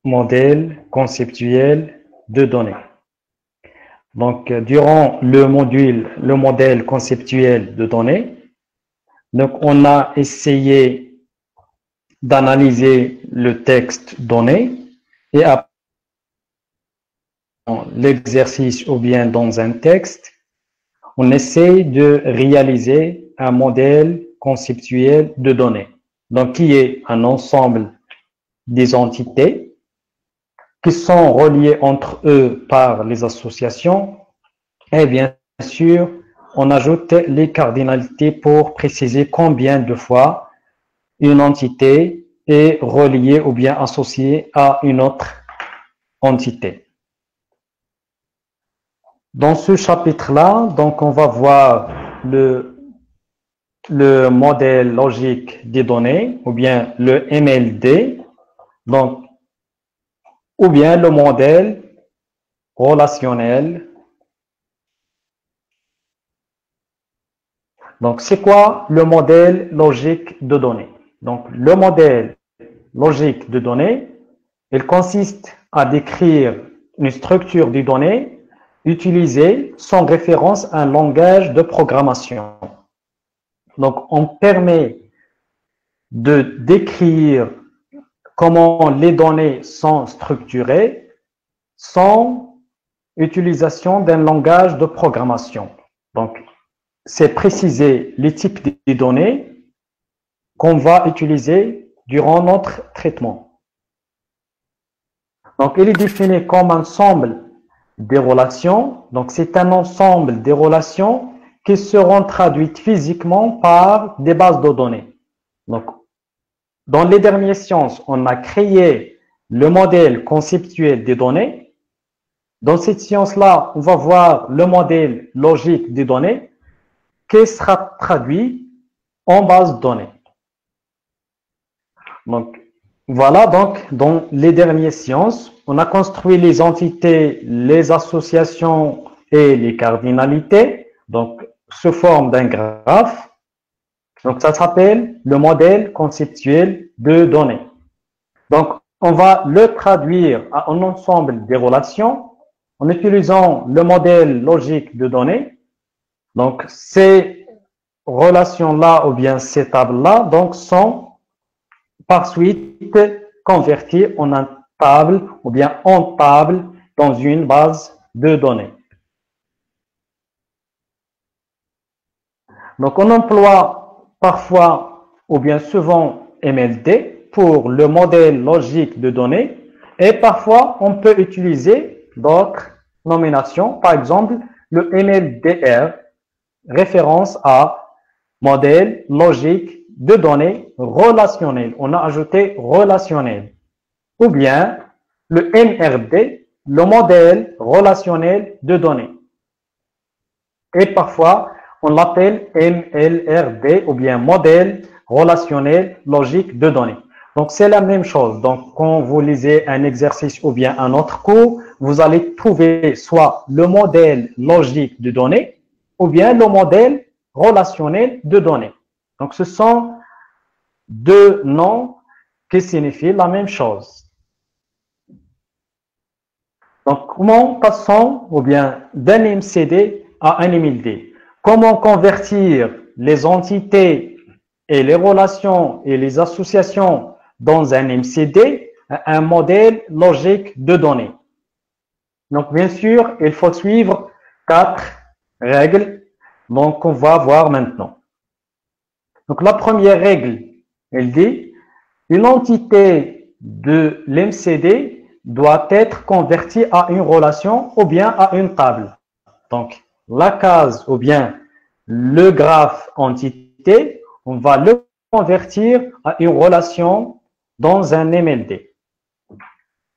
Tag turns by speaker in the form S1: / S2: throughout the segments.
S1: modèle conceptuel de données. Donc, durant le modèle conceptuel de données, donc on a essayé d'analyser le texte donné et après l'exercice ou bien dans un texte, on essaie de réaliser un modèle conceptuel de données. Donc, qui est un ensemble des entités qui sont reliées entre eux par les associations et bien sûr, on ajoute les cardinalités pour préciser combien de fois une entité est reliée ou bien associée à une autre entité. Dans ce chapitre-là, donc on va voir le modèle logique des données ou bien le MLD, donc ou bien le modèle relationnel. Donc, c'est quoi le modèle logique de données? Donc, le modèle logique de données, il consiste à décrire une structure de données utilisée sans référence à un langage de programmation. Donc, on permet de décrire comment les données sont structurées sans utilisation d'un langage de programmation. Donc, c'est préciser les types de données qu'on va utiliser durant notre traitement. Donc, il est défini comme un ensemble des relations. Donc, c'est un ensemble des relations qui seront traduites physiquement par des bases de données. Donc, dans les dernières sciences, on a créé le modèle conceptuel des données. Dans cette science-là, on va voir le modèle logique des données qui sera traduit en base de données. Donc, voilà, donc, dans les dernières sciences, on a construit les entités, les associations et les cardinalités, donc, sous forme d'un graphe. Donc, ça s'appelle le modèle conceptuel de données. Donc, on va le traduire à un ensemble des relations en utilisant le modèle logique de données. Donc, ces relations-là ou bien ces tables-là donc sont par suite converties en une table ou bien en table dans une base de données. Donc, on emploie parfois ou bien souvent MLD pour le modèle logique de données et parfois on peut utiliser d'autres nominations, par exemple le MLDR, référence à modèle logique de données relationnel. On a ajouté relationnel. Ou bien le MRD, le modèle relationnel de données. Et parfois, on l'appelle MLRD ou bien modèle relationnel logique de données. Donc, c'est la même chose. Donc, quand vous lisez un exercice ou bien un autre cours, vous allez trouver soit le modèle logique de données ou bien le modèle relationnel de données. Donc, ce sont deux noms qui signifient la même chose. Donc, comment passons ou bien d'un MCD à un MLD? Comment convertir les entités et les relations et les associations dans un MCD à un modèle logique de données? Donc, bien sûr, il faut suivre 4 règles. Donc, on va voir maintenant. Donc, la première règle, elle dit, une entité de l'MCD doit être convertie à une relation ou bien à une table. Donc, la case ou bien le graphe entité, on va le convertir à une relation dans un MLD.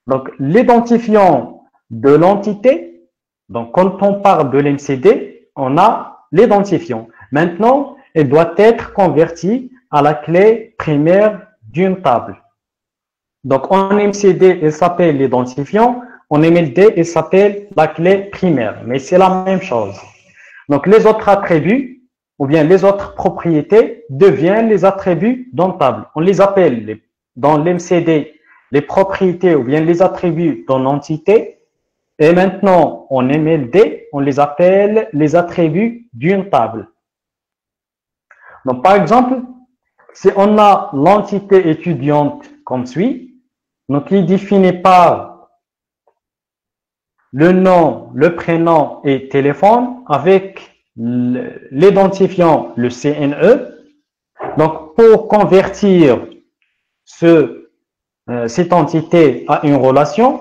S1: Donc, l'identifiant de l'entité, donc quand on parle de l'MCD, on a l'identifiant. Maintenant, elle doit être convertie à la clé primaire d'une table. Donc, en MCD, elle s'appelle l'identifiant. En MLD, elle s'appelle la clé primaire. Mais c'est la même chose. Donc, les autres attributs, ou bien les autres propriétés, deviennent les attributs d'une table. On les appelle, dans l'MCD, les propriétés ou bien les attributs d'une entité. Et maintenant, en MLD, on les appelle les attributs d'une table. Donc, par exemple, si on a l'entité étudiante comme suit, donc il est défini par le nom, le prénom et téléphone avec l'identifiant, le CNE. Donc, pour convertir cette entité à une relation,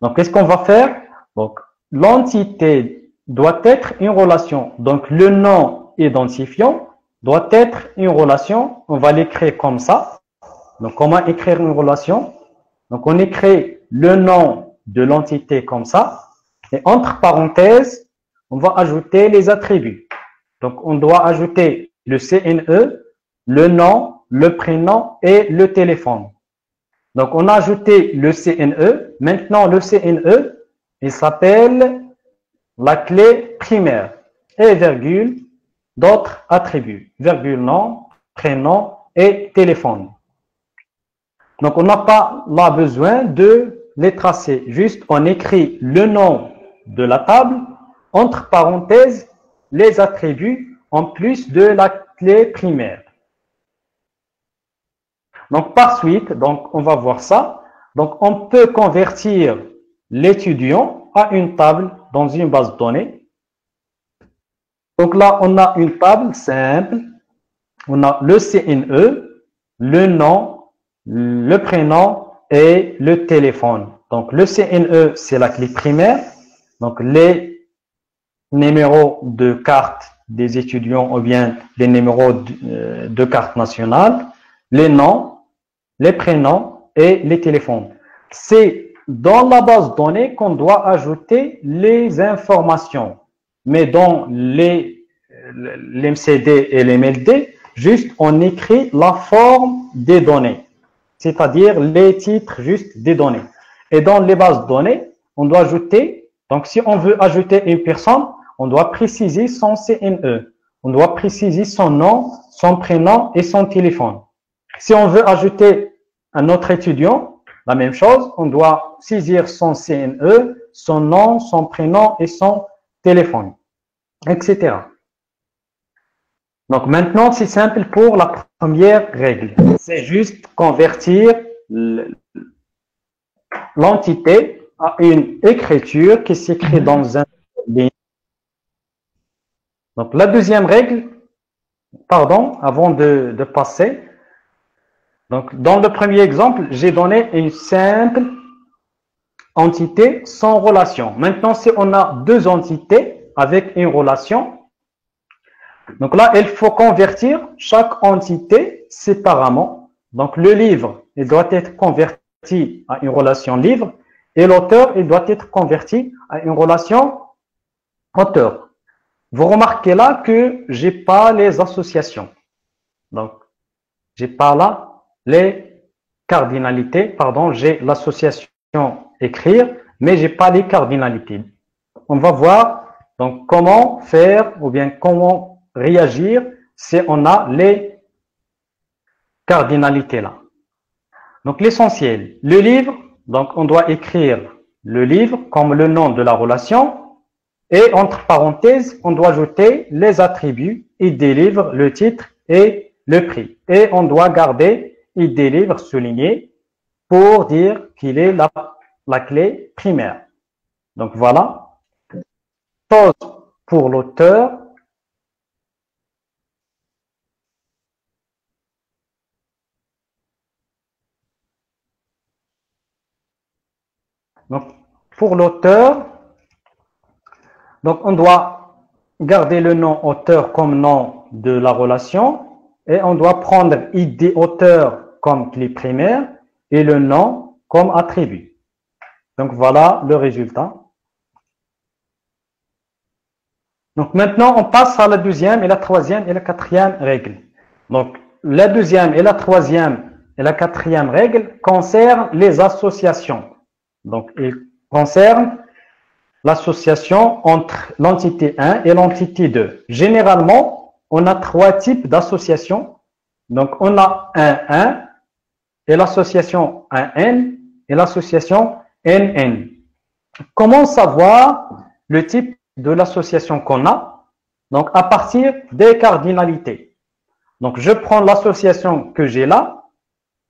S1: donc qu'est-ce qu'on va faire? Donc, l'entité doit être une relation. Donc, le nom identifiant doit être une relation. On va l'écrire comme ça. Donc, comment écrire une relation? Donc, on écrit le nom de l'entité comme ça. Et entre parenthèses, on va ajouter les attributs. Donc, on doit ajouter le CNE, le nom, le prénom et le téléphone. Donc, on a ajouté le CNE. Maintenant, le CNE, il s'appelle la clé primaire. Et virgule, d'autres attributs. Virgule, nom, prénom et téléphone. Donc, on n'a pas là besoin de les tracer. Juste, on écrit le nom de la table, entre parenthèses, les attributs, en plus de la clé primaire. Donc, par suite, donc, on va voir ça. Donc, on peut convertir l'étudiant à une table dans une base de données. Donc là, on a une table simple. On a le CNE, le nom, le prénom et le téléphone. Donc, le CNE, c'est la clé primaire. Donc, les numéros de carte des étudiants ou bien les numéros de carte nationale, les noms, les prénoms et les téléphones. C'est dans la base de données qu'on doit ajouter les informations. Mais dans l'MCD et l'MLD, juste on écrit la forme des données, c'est-à-dire les titres juste des données. Et dans les bases de données, on doit ajouter, donc si on veut ajouter une personne, on doit préciser son CNE, on doit préciser son nom, son prénom et son téléphone. Si on veut ajouter un autre étudiant, la même chose, on doit saisir son CNE, son nom, son prénom et son téléphone, etc. Donc maintenant, c'est simple pour la première règle. C'est juste convertir l'entité à une écriture qui s'écrit dans un ligne. Donc la deuxième règle, pardon, avant de passer. Donc dans le premier exemple, j'ai donné une simple entité sans relation. Maintenant, si on a deux entités avec une relation, donc là, il faut convertir chaque entité séparément. Donc, le livre, il doit être converti à une relation livre et l'auteur, il doit être converti à une relation auteur. Vous remarquez là que j'ai pas les associations. Donc, j'ai pas là les cardinalités. Pardon, j'ai l'association écrire, mais j'ai pas les cardinalités. On va voir donc comment faire ou bien comment réagir si on a les cardinalités là. Donc l'essentiel, le livre, donc on doit écrire le livre comme le nom de la relation et entre parenthèses, on doit ajouter les attributs, il délivre le titre et le prix. Et on doit garder il délivre souligné pour dire qu'il est la clé primaire. Donc voilà. Chose pour l'auteur. Donc, pour l'auteur, donc on doit garder le nom auteur comme nom de la relation et on doit prendre ID auteur comme clé primaire et le nom comme attribut. Donc, voilà le résultat. Donc, maintenant, on passe à la deuxième et la troisième et la quatrième règle. Donc, la deuxième et la troisième et la quatrième règle concernent les associations. Donc, il concerne l'association entre l'entité 1 et l'entité 2. Généralement, on a trois types d'associations. Donc, on a un 1, et l'association AN et l'association NN. Comment savoir le type de l'association qu'on a? Donc, à partir des cardinalités. Donc, je prends l'association que j'ai là,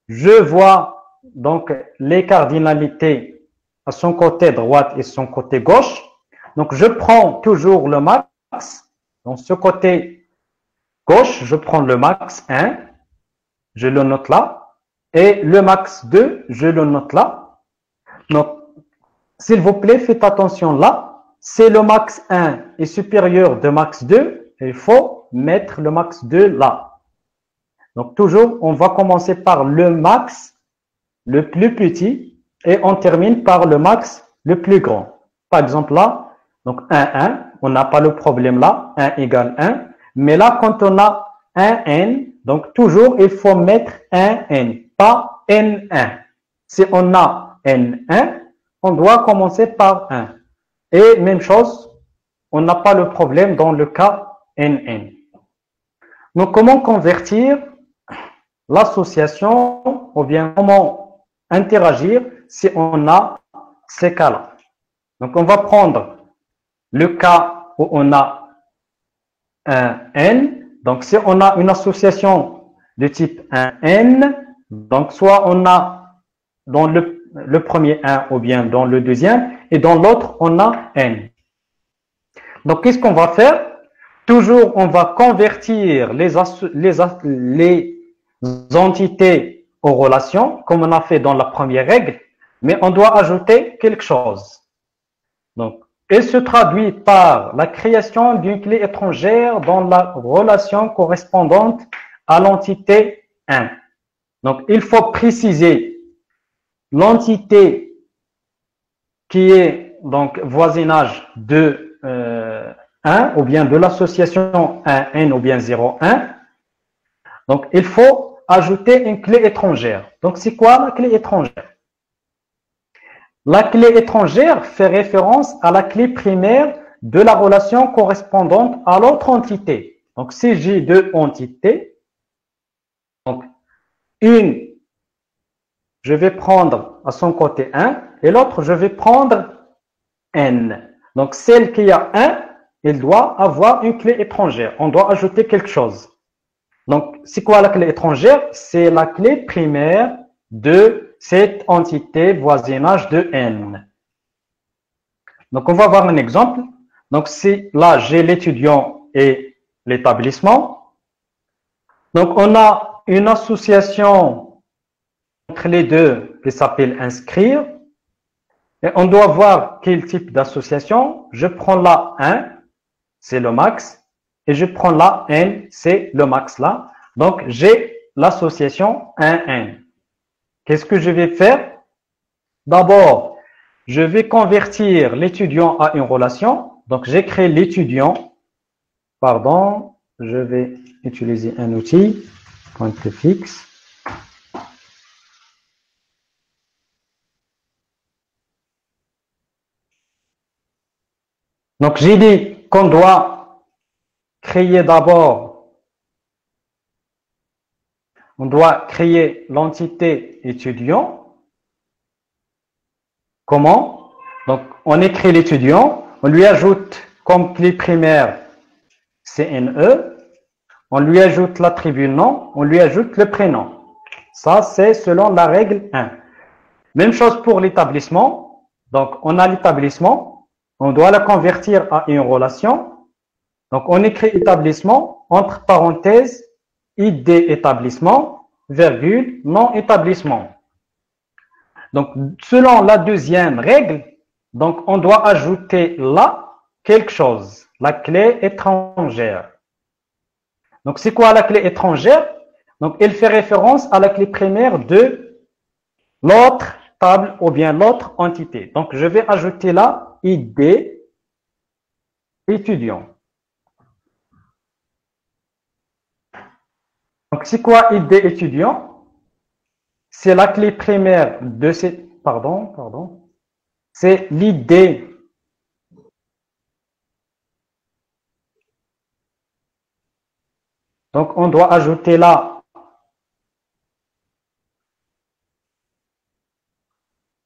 S1: je vois donc les cardinalités à son côté droite et son côté gauche. Donc, je prends toujours le max. Dans ce côté gauche, je prends le max 1, je le note là. Et le max 2, je le note là. Donc, s'il vous plaît, faites attention là. C'est le max 1 est supérieur de max 2. Il faut mettre le max 2 là. Donc, toujours, on va commencer par le max le plus petit et on termine par le max le plus grand. Par exemple, là, donc 1, 1, on n'a pas le problème là, 1 égale 1. Mais là, quand on a 1 n, donc toujours, il faut mettre 1 n, pas n1. Si on a n1, on doit commencer par 1. Et même chose, on n'a pas le problème dans le cas nn. Donc, comment convertir l'association ou bien comment interagir si on a ces cas-là? Donc, on va prendre le cas où on a un n. Donc, si on a une association de type 1n, donc soit on a dans le premier 1 ou bien dans le deuxième, et dans l'autre, on a n. Donc, qu'est-ce qu'on va faire? Toujours, on va convertir les entités aux relations, comme on a fait dans la première règle, mais on doit ajouter quelque chose. Donc, il se traduit par la création d'une clé étrangère dans la relation correspondante à l'entité 1. Donc, il faut préciser l'entité qui est donc voisinage de 1 ou bien de l'association 1n ou bien 0,1. Donc, il faut ajouter une clé étrangère. Donc, c'est quoi la clé étrangère? La clé étrangère fait référence à la clé primaire de la relation correspondante à l'autre entité. Donc, si j'ai deux entités, donc une, je vais prendre à son côté 1 et l'autre, je vais prendre n. Donc, celle qui a 1, elle doit avoir une clé étrangère. On doit ajouter quelque chose. Donc, c'est quoi la clé étrangère? C'est la clé primaire de cette entité voisinage de n. Donc, on va voir un exemple. Donc, si là, j'ai l'étudiant et l'établissement. Donc, on a une association entre les deux qui s'appelle inscrire. Et on doit voir quel type d'association. Je prends là 1, c'est le max. Et je prends là n, c'est le max là. Donc, j'ai l'association 1n. Qu'est-ce que je vais faire? D'abord, je vais convertir l'étudiant à une relation. Donc, j'écris l'étudiant. Pardon, je vais utiliser un outil, pointe fixe. Donc, j'ai dit qu'on doit créer d'abord, on doit créer l'entité étudiant. Comment? Donc, on écrit l'étudiant, on lui ajoute comme clé primaire CNE, on lui ajoute l'attribut nom, on lui ajoute le prénom. Ça, c'est selon la règle 1. Même chose pour l'établissement. Donc, on a l'établissement, on doit la convertir à une relation. Donc, on écrit établissement, entre parenthèses, ID établissement, virgule, non établissement. Donc, selon la deuxième règle, donc, on doit ajouter là quelque chose, la clé étrangère. Donc, c'est quoi la clé étrangère? Donc, elle fait référence à la clé primaire de l'autre table ou bien l'autre entité. Donc, je vais ajouter là ID étudiant. Donc, c'est quoi ID étudiant? C'est la clé primaire de cette... Pardon. C'est l'ID. Donc, on doit ajouter là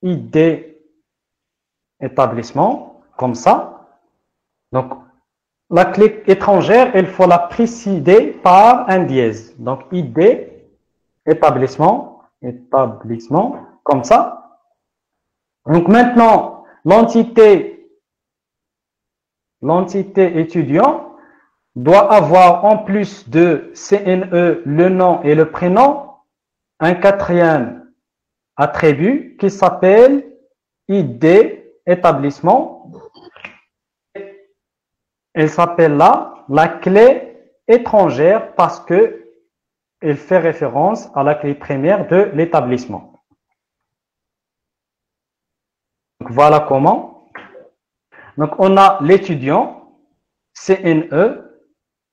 S1: ID établissement, comme ça. Donc, la clé étrangère, il faut la précéder par un dièse. Donc, ID établissement, comme ça. Donc, maintenant, l'entité étudiant doit avoir en plus de CNE, le nom et le prénom, un quatrième attribut qui s'appelle ID établissement. Elle s'appelle là la clé étrangère parce que elle fait référence à la clé primaire de l'établissement. Voilà comment. Donc, on a l'étudiant, CNE,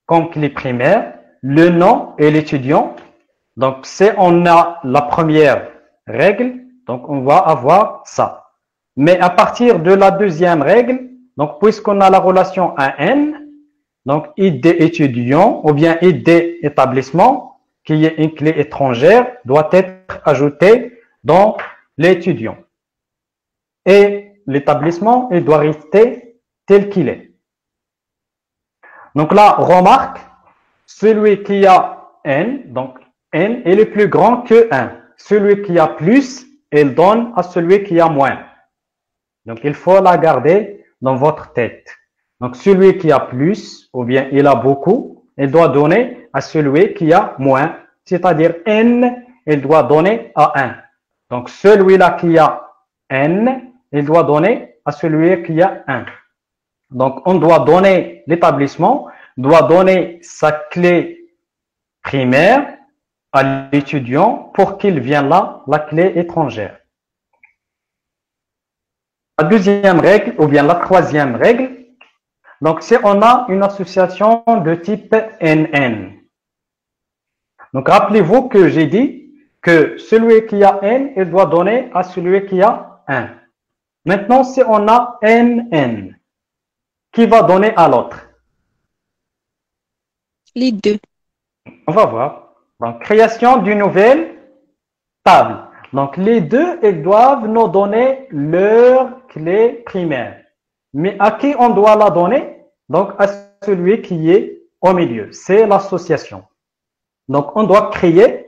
S1: comme clé primaire, le nom et l'étudiant. Donc, on a la première règle, donc on va avoir ça. Mais à partir de la deuxième règle, donc puisqu'on a la relation AN, donc ID étudiant ou bien ID établissement, qui est une clé étrangère, doit être ajoutée dans l'étudiant. Et l'établissement, il doit rester tel qu'il est. Donc là, remarque, celui qui a N, donc N est le plus grand que 1. Celui qui a plus, il donne à celui qui a moins. Donc, il faut la garder dans votre tête. Donc, celui qui a plus, ou bien il a beaucoup, il doit donner à celui qui a moins. C'est-à-dire, N, il doit donner à 1. Donc, celui-là qui a N, il doit donner à celui qui a 1. Donc, on doit donner, l'établissement doit donner sa clé primaire à l'étudiant pour qu'il vienne là, la clé étrangère. La deuxième règle, ou bien la troisième règle, donc c'est on a une association de type NN. Donc rappelez-vous que j'ai dit que celui qui a N, il doit donner à celui qui a 1. Maintenant, si on a NN, qui va donner à l'autre?
S2: Les deux.
S1: On va voir. Donc, création d'une nouvelle table. Donc, les deux, ils doivent nous donner leur clé primaire. Mais à qui on doit la donner? Donc, à celui qui est au milieu. C'est l'association. Donc, on doit créer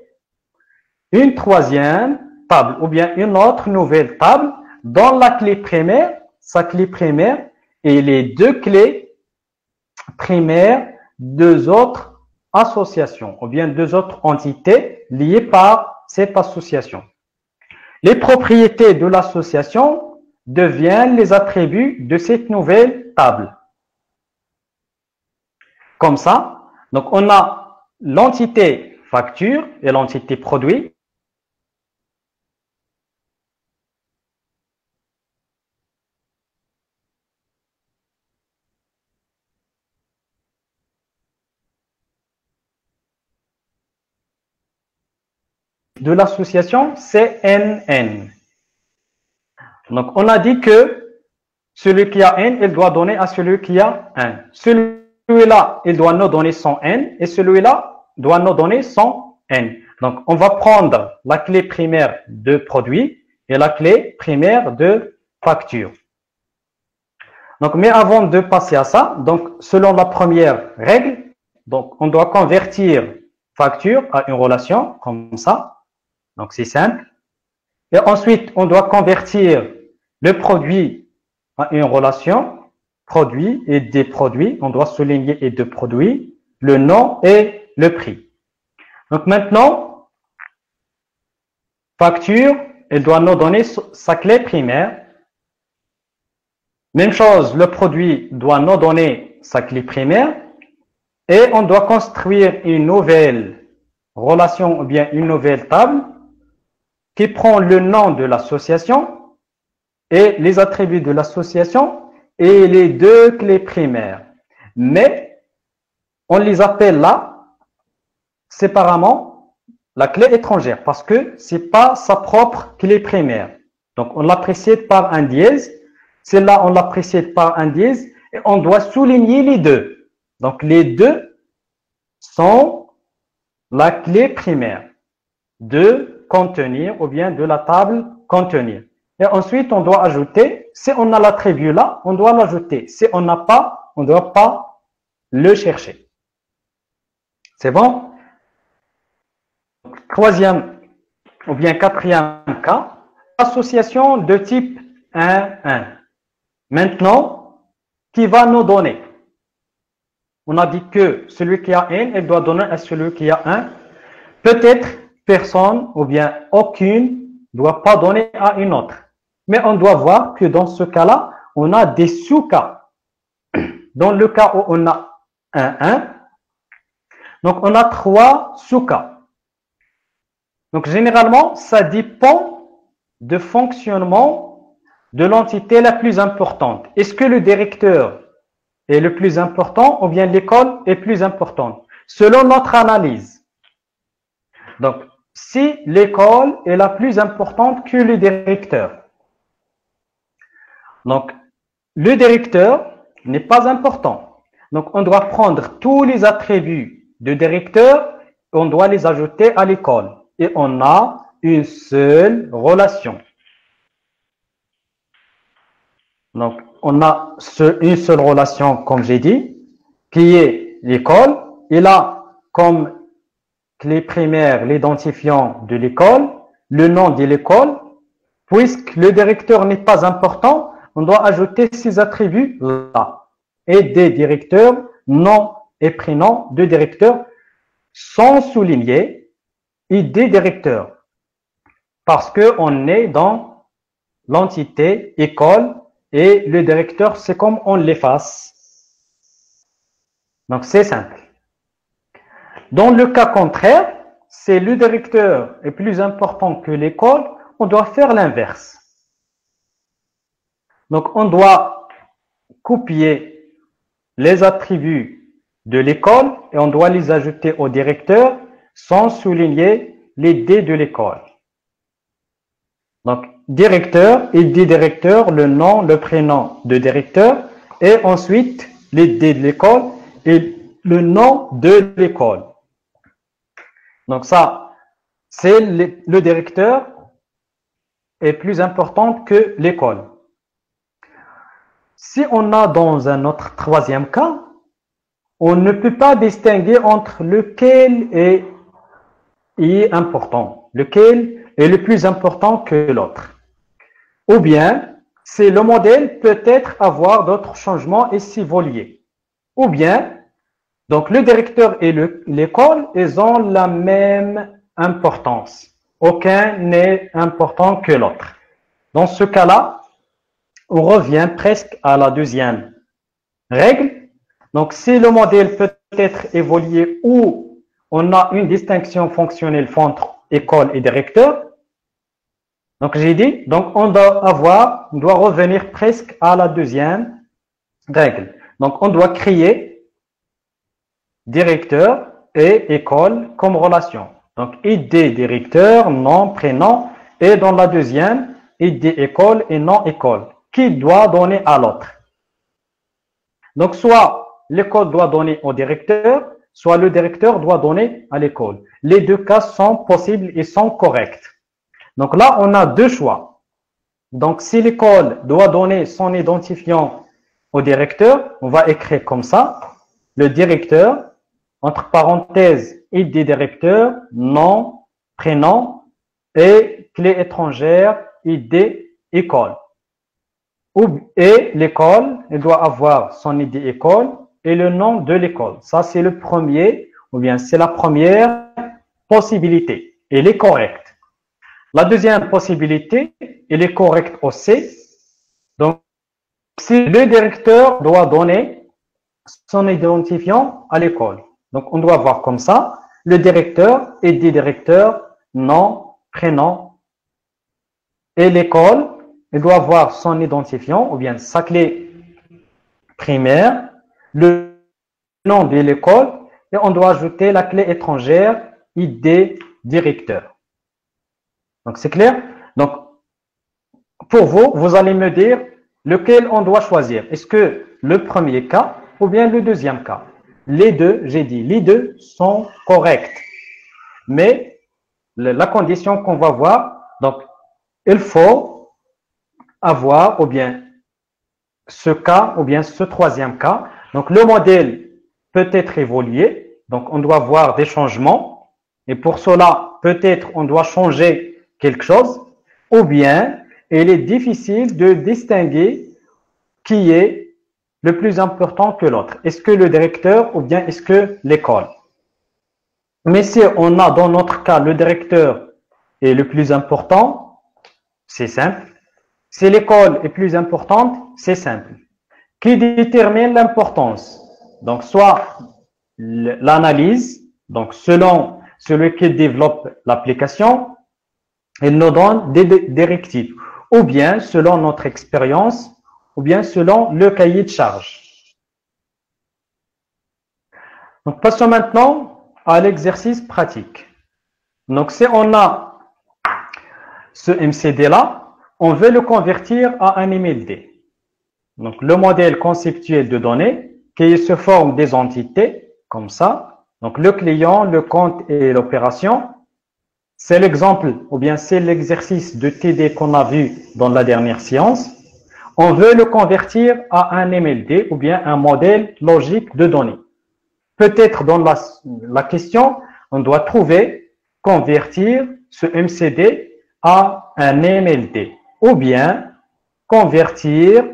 S1: une troisième table ou bien une autre nouvelle table dans la clé primaire, sa clé primaire et les deux clés primaires deux autres associations ou bien deux autres entités liées par cette association. Les propriétés de l'association deviennent les attributs de cette nouvelle table. Comme ça, donc on a l'entité facture et l'entité produit. De l'association CNN. Donc, on a dit que celui qui a N, il doit donner à celui qui a 1. Celui-là, il doit nous donner son N et celui-là doit nous donner son N. Donc, on va prendre la clé primaire de produit et la clé primaire de facture. Donc, mais avant de passer à ça, donc, selon la première règle, donc, on doit convertir facture à une relation comme ça. Donc, c'est simple. Et ensuite, on doit convertir le produit à une relation, produit et des produits. On doit souligner et deux produits, le nom et le prix. Donc, maintenant, facture, elle doit nous donner sa clé primaire. Même chose, le produit doit nous donner sa clé primaire. Et on doit construire une nouvelle relation ou bien une nouvelle table qui prend le nom de l'association et les attributs de l'association et les deux clés primaires. Mais on les appelle là séparément la clé étrangère parce que ce n'est pas sa propre clé primaire. Donc on la précède par un dièse. Celle-là, on la précède par un dièse et on doit souligner les deux. Donc les deux sont la clé primaire de contenir ou bien de la table contenir. Et ensuite, on doit ajouter. Si on a l'attribut là, on doit l'ajouter. Si on n'a pas, on ne doit pas le chercher. C'est bon? Troisième ou bien quatrième cas, association de type 1-1. Maintenant, qui va nous donner? On a dit que celui qui a n, il doit donner à celui qui a 1. Peut-être personne ou bien aucune ne doit pas donner à une autre. Mais on doit voir que dans ce cas-là, on a des sous-cas. Dans le cas où on a 1-1, donc on a 3 sous-cas. Donc généralement, ça dépend du fonctionnement de l'entité la plus importante. Est-ce que le directeur est le plus important ou bien l'école est plus importante? Selon notre analyse. Donc, si l'école est la plus importante que le directeur, donc le directeur n'est pas important. Donc, on doit prendre tous les attributs de directeur, on doit les ajouter à l'école. Et on a une seule relation. Donc, on a une seule relation, comme j'ai dit, qui est l'école. Il a comme clé primaire l'identifiant de l'école, le nom de l'école. Puisque le directeur n'est pas important, on doit ajouter ces attributs-là. Et des directeurs, nom et prénom de directeurs sont soulignés et des directeurs. Parce qu'on est dans l'entité école et le directeur, c'est comme on l'efface. Donc, c'est simple. Dans le cas contraire, c'est le directeur est plus important que l'école, on doit faire l'inverse. Donc, on doit copier les attributs de l'école et on doit les ajouter au directeur sans souligner les D de l'école. Donc, directeur, il dit directeur, le nom, le prénom de directeur et ensuite les D de l'école et le nom de l'école. Donc ça, c'est le directeur est plus important que l'école. Si on a dans un autre troisième cas, on ne peut pas distinguer entre lequel est important, lequel est le plus important que l'autre. Ou bien, c'est le modèle peut-être avoir d'autres changements et s'évoluer. Ou bien, donc le directeur et l'école, ils ont la même importance. Aucun n'est important que l'autre. Dans ce cas-là, on revient presque à la deuxième règle. Donc, si le modèle peut être évolué ou on a une distinction fonctionnelle entre école et directeur, donc j'ai dit, donc on doit revenir presque à la deuxième règle. Donc, on doit créer directeur et école comme relation. Donc, ID directeur, nom, prénom, et dans la deuxième, ID école et nom école, qui doit donner à l'autre. Donc, soit l'école doit donner au directeur, soit le directeur doit donner à l'école. Les deux cas sont possibles et sont corrects. Donc là, on a deux choix. Donc, si l'école doit donner son identifiant au directeur, on va écrire comme ça, le directeur, entre parenthèses, ID directeur, nom, prénom et clé étrangère, ID école. Et l'école, elle doit avoir son ID école et le nom de l'école. Ça, c'est le premier, ou bien c'est la première possibilité. Elle est correcte. La deuxième possibilité, elle est correcte aussi. Donc, si le directeur doit donner son identifiant à l'école. Donc, on doit voir comme ça, le directeur, ID directeur, nom, prénom et l'école, il doit avoir son identifiant ou bien sa clé primaire, le nom de l'école et on doit ajouter la clé étrangère ID directeur. Donc, c'est clair? Donc, pour vous, vous allez me dire lequel on doit choisir. Est-ce que le premier cas ou bien le deuxième cas? Les deux, j'ai dit, les deux sont corrects. Mais la condition qu'on va voir, donc, il faut avoir ou bien ce cas ou bien ce troisième cas. Donc, le modèle peut être évolué. Donc, on doit voir des changements. Et pour cela, peut-être on doit changer quelque chose. Ou bien, il est difficile de distinguer qui est le plus important que l'autre. Est-ce que le directeur ou bien est-ce que l'école? Mais si on a dans notre cas le directeur est le plus important, c'est simple. Si l'école est plus importante, c'est simple. Qui détermine l'importance? Donc, soit l'analyse, donc selon celui qui développe l'application, il nous donne des directives, ou bien selon notre expérience, ou bien selon le cahier de charge. Donc, passons maintenant à l'exercice pratique. Donc, si on a ce MCD-là, on veut le convertir à un MLD. Donc, le modèle conceptuel de données qui se forme des entités, comme ça. Donc, le client, le compte et l'opération. C'est l'exemple, ou bien c'est l'exercice de TD qu'on a vu dans la dernière séance. On veut le convertir à un MLD, ou bien un modèle logique de données. Peut-être dans la question, on doit trouver, convertir ce MCD à un MLD, ou bien convertir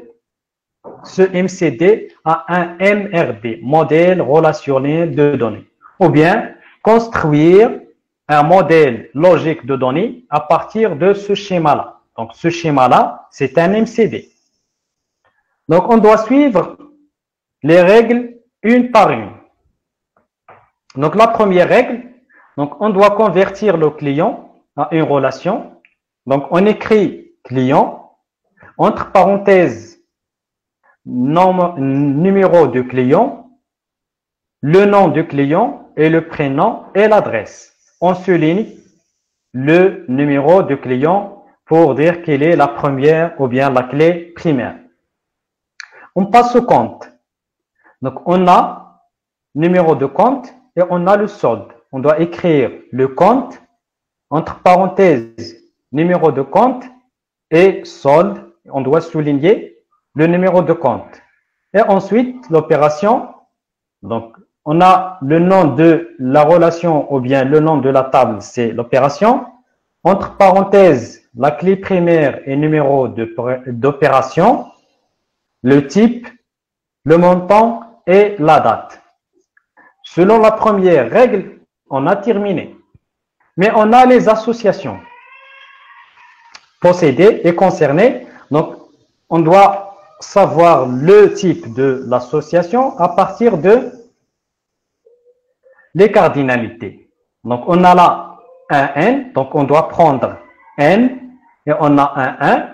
S1: ce MCD à un MRD, modèle relationnel de données, ou bien construire un modèle logique de données à partir de ce schéma-là. Donc, ce schéma-là, c'est un MCD. Donc, on doit suivre les règles une par une. Donc, la première règle, donc, on doit convertir le client à une relation. Donc, on écrit client, entre parenthèses, numéro de client, le nom du client et le prénom et l'adresse. On souligne le numéro de client pour dire quelle est la première ou bien la clé primaire. On passe au compte. Donc, on a numéro de compte et on a le solde. On doit écrire le compte, entre parenthèses, numéro de compte et solde. On doit souligner le numéro de compte. Et ensuite, l'opération. Donc, on a le nom de la relation ou bien le nom de la table, c'est l'opération. Entre parenthèses, la clé primaire et numéro d'opération, le type, le montant et la date. Selon la première règle, on a terminé. Mais on a les associations possédées et concernées. Donc, on doit savoir le type de l'association à partir de les cardinalités. Donc, on a là un N, donc on doit prendre N, et on a un 1,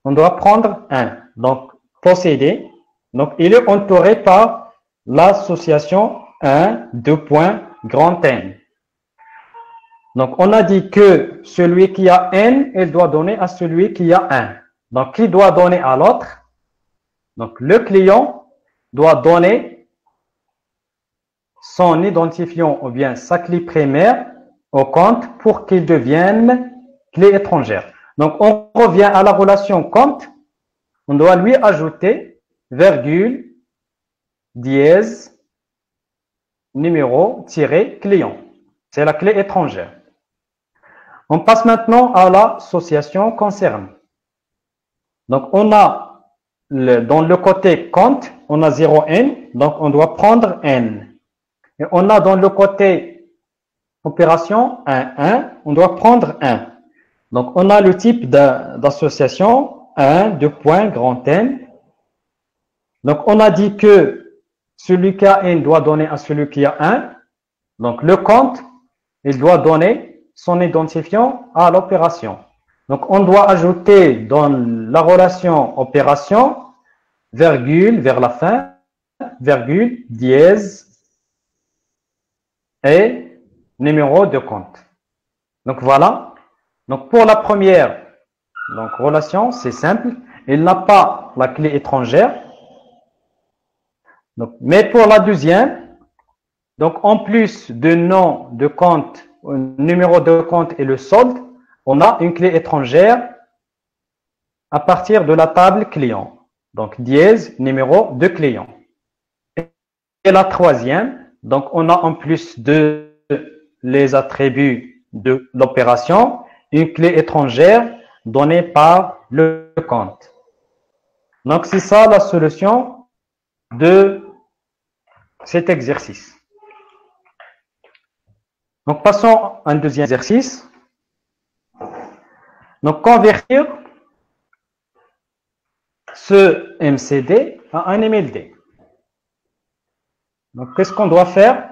S1: on doit prendre 1. Donc, possédé, donc il est entouré par l'association 1, 2 points, grand N. Donc, on a dit que celui qui a N, il doit donner à celui qui a 1. Donc, qui doit donner à l'autre? Donc, le client doit donner son identifiant ou bien sa clé primaire au compte pour qu'il devienne clé étrangère. Donc, on revient à la relation compte. On doit lui ajouter virgule, dièse, numéro, tiré, client. C'est la clé étrangère. On passe maintenant à l'association concernée. Donc, on a dans le côté compte, on a 0n, donc on doit prendre n. Et on a dans le côté opération un 1, on doit prendre 1. Donc, on a le type d'association 1, 2 points, grand N. Donc, on a dit que celui qui a n doit donner à celui qui a 1. Donc, le compte, il doit donner son identifiant à l'opération. Donc, on doit ajouter dans la relation opération, virgule vers la fin, virgule, dièse et numéro de compte. Donc, voilà. Donc, pour la première relation, c'est simple. Il n'a pas la clé étrangère. Donc, mais pour la deuxième, donc en plus de nom de compte, numéro de compte et le solde, on a une clé étrangère à partir de la table client. Donc, dièse, numéro de client. Et la troisième, donc on a en plus de les attributs de l'opération, une clé étrangère donnée par le compte. Donc, c'est ça la solution de cet exercice. Donc, passons à un deuxième exercice. Donc, convertir ce MCD à un MLD. Donc, qu'est-ce qu'on doit faire?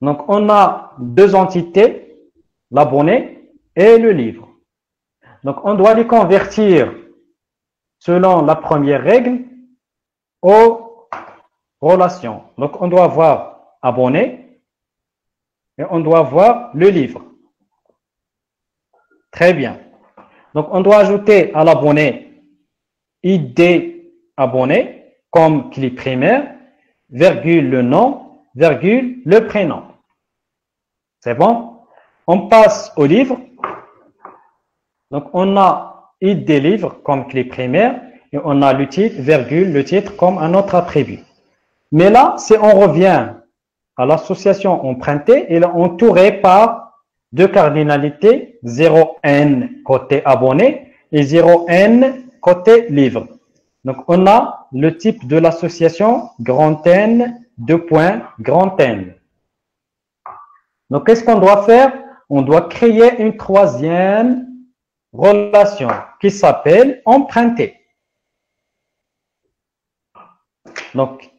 S1: Donc, on a deux entités, l'abonné et le livre. Donc, on doit les convertir selon la première règle aux relations. Donc, on doit avoir abonné et on doit avoir le livre. Très bien. Donc, on doit ajouter à l'abonné ID abonné comme clé primaire, virgule le nom, virgule le prénom. C'est bon? On passe au livre. Donc, on a ID livre comme clé primaire et on a le titre, virgule, le titre comme un autre attribut. Mais là, si on revient à l'association empruntée, elle est entourée par deux cardinalités, 0N côté abonné et 0N côté livre. Donc, on a le type de l'association grand N, deux points, grand N. Donc, qu'est-ce qu'on doit faire? On doit créer une troisième relation qui s'appelle emprunté. Donc,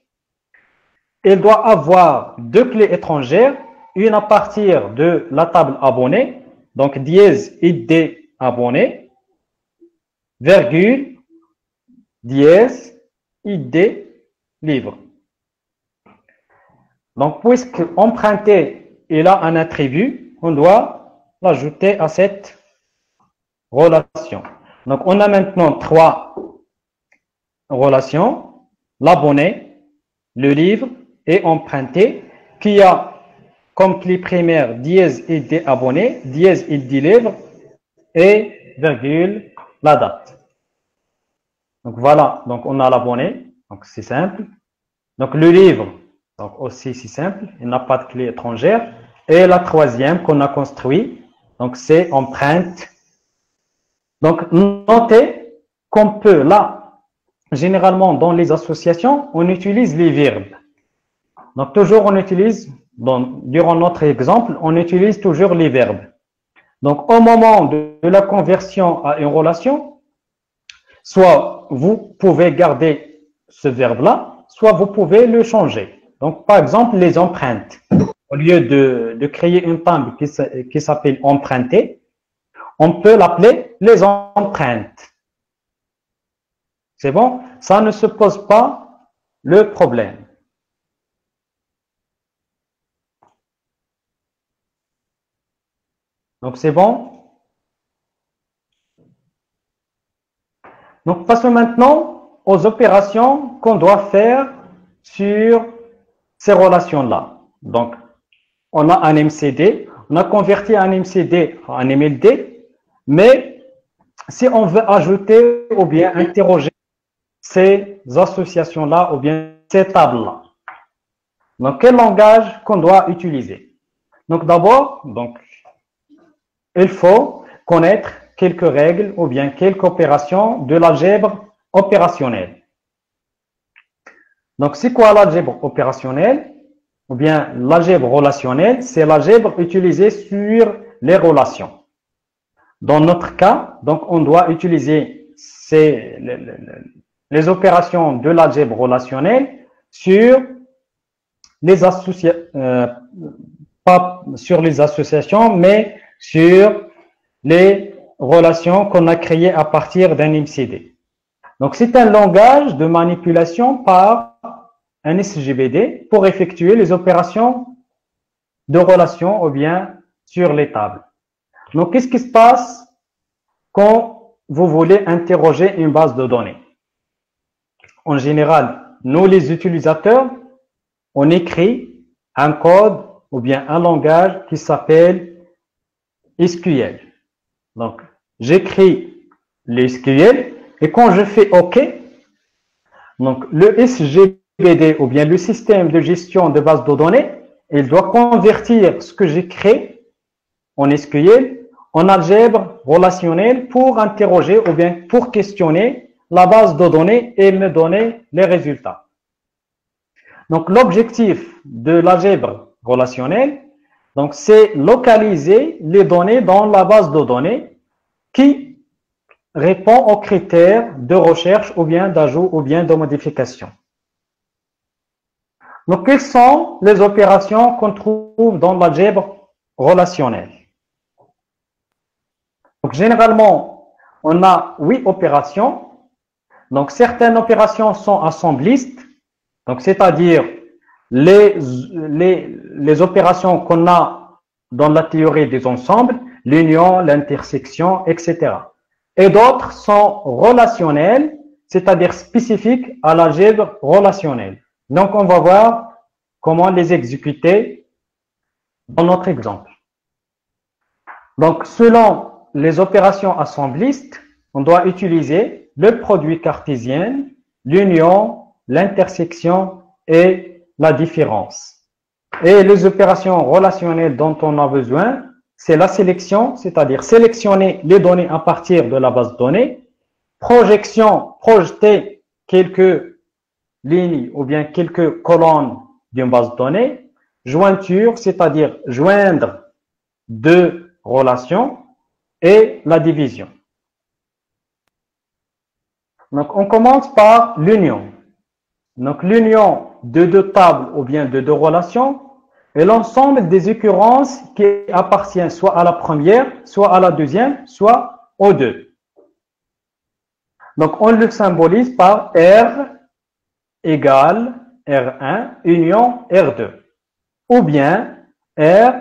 S1: elle doit avoir deux clés étrangères, une à partir de la table abonné, donc dièse ID abonné, virgule, dièse ID livre. Donc, puisque emprunté il a un attribut, on doit l'ajouter à cette relation. Donc, on a maintenant trois relations, l'abonné, le livre et emprunté, qui a comme clé primaire dièse ID abonné, dièse ID livre et virgule la date. Donc voilà, donc on a l'abonné, donc c'est simple. Donc le livre, donc aussi c'est simple, il n'a pas de clé étrangère. Et la troisième qu'on a construit, donc c'est empreinte. Donc notez qu'on peut là, généralement dans les associations, on utilise les verbes. Donc toujours on utilise, durant notre exemple, on utilise toujours les verbes. Donc au moment de la conversion à une relation, soit vous pouvez garder ce verbe-là, soit vous pouvez le changer. Donc par exemple les empreintes. Au lieu de créer une table qui s'appelle emprunter, on peut l'appeler les empreintes. C'est bon? Ça ne se pose pas le problème. Donc c'est bon? Donc passons maintenant aux opérations qu'on doit faire sur ces relations-là. Donc on a un MCD, on a converti un MCD en un MLD, mais si on veut ajouter ou bien interroger ces associations-là ou bien ces tables-là, donc quel langage qu'on doit utiliser? Donc d'abord, il faut connaître quelques règles ou bien quelques opérations de l'algèbre opérationnelle. Donc c'est quoi l'algèbre opérationnelle? Ou bien l'algèbre relationnelle, c'est l'algèbre utilisée sur les relations. Dans notre cas, donc on doit utiliser les opérations de l'algèbre relationnelle sur les pas sur les associations, mais sur les relations qu'on a créées à partir d'un MCD. Donc c'est un langage de manipulation par un SGBD pour effectuer les opérations de relation ou bien sur les tables. Donc, qu'est-ce qui se passe quand vous voulez interroger une base de données? En général, nous les utilisateurs, on écrit un code ou bien un langage qui s'appelle SQL. Donc, j'écris les SQL. Et quand je fais OK, donc le SGBD ou bien le système de gestion de base de données, il doit convertir ce que j'ai créé en SQL en algèbre relationnelle pour interroger ou bien pour questionner la base de données et me donner les résultats. Donc l'objectif de l'algèbre relationnelle, donc c'est localiser les données dans la base de données qui répond aux critères de recherche ou bien d'ajout ou bien de modification. Donc, quelles sont les opérations qu'on trouve dans l'algèbre relationnelle? Donc, généralement, on a 8 opérations. Donc, certaines opérations sont assemblistes, donc c'est-à-dire les opérations qu'on a dans la théorie des ensembles, l'union, l'intersection, etc. Et d'autres sont relationnelles, c'est-à-dire spécifiques à l'algèbre relationnelle. Donc, on va voir comment les exécuter dans notre exemple. Donc, selon les opérations assemblistes, on doit utiliser le produit cartésien, l'union, l'intersection et la différence. Et les opérations relationnelles dont on a besoin, c'est la sélection, c'est-à-dire sélectionner les données à partir de la base de données, projection, projeter quelques lignes ou bien quelques colonnes d'une base de données, jointure, c'est-à-dire joindre deux relations, et la division. Donc, on commence par l'union. Donc, l'union de deux tables ou bien de deux relations est l'ensemble des occurrences qui appartiennent soit à la première, soit à la deuxième, soit aux deux. Donc, on le symbolise par R égale R1 union R2. Ou bien R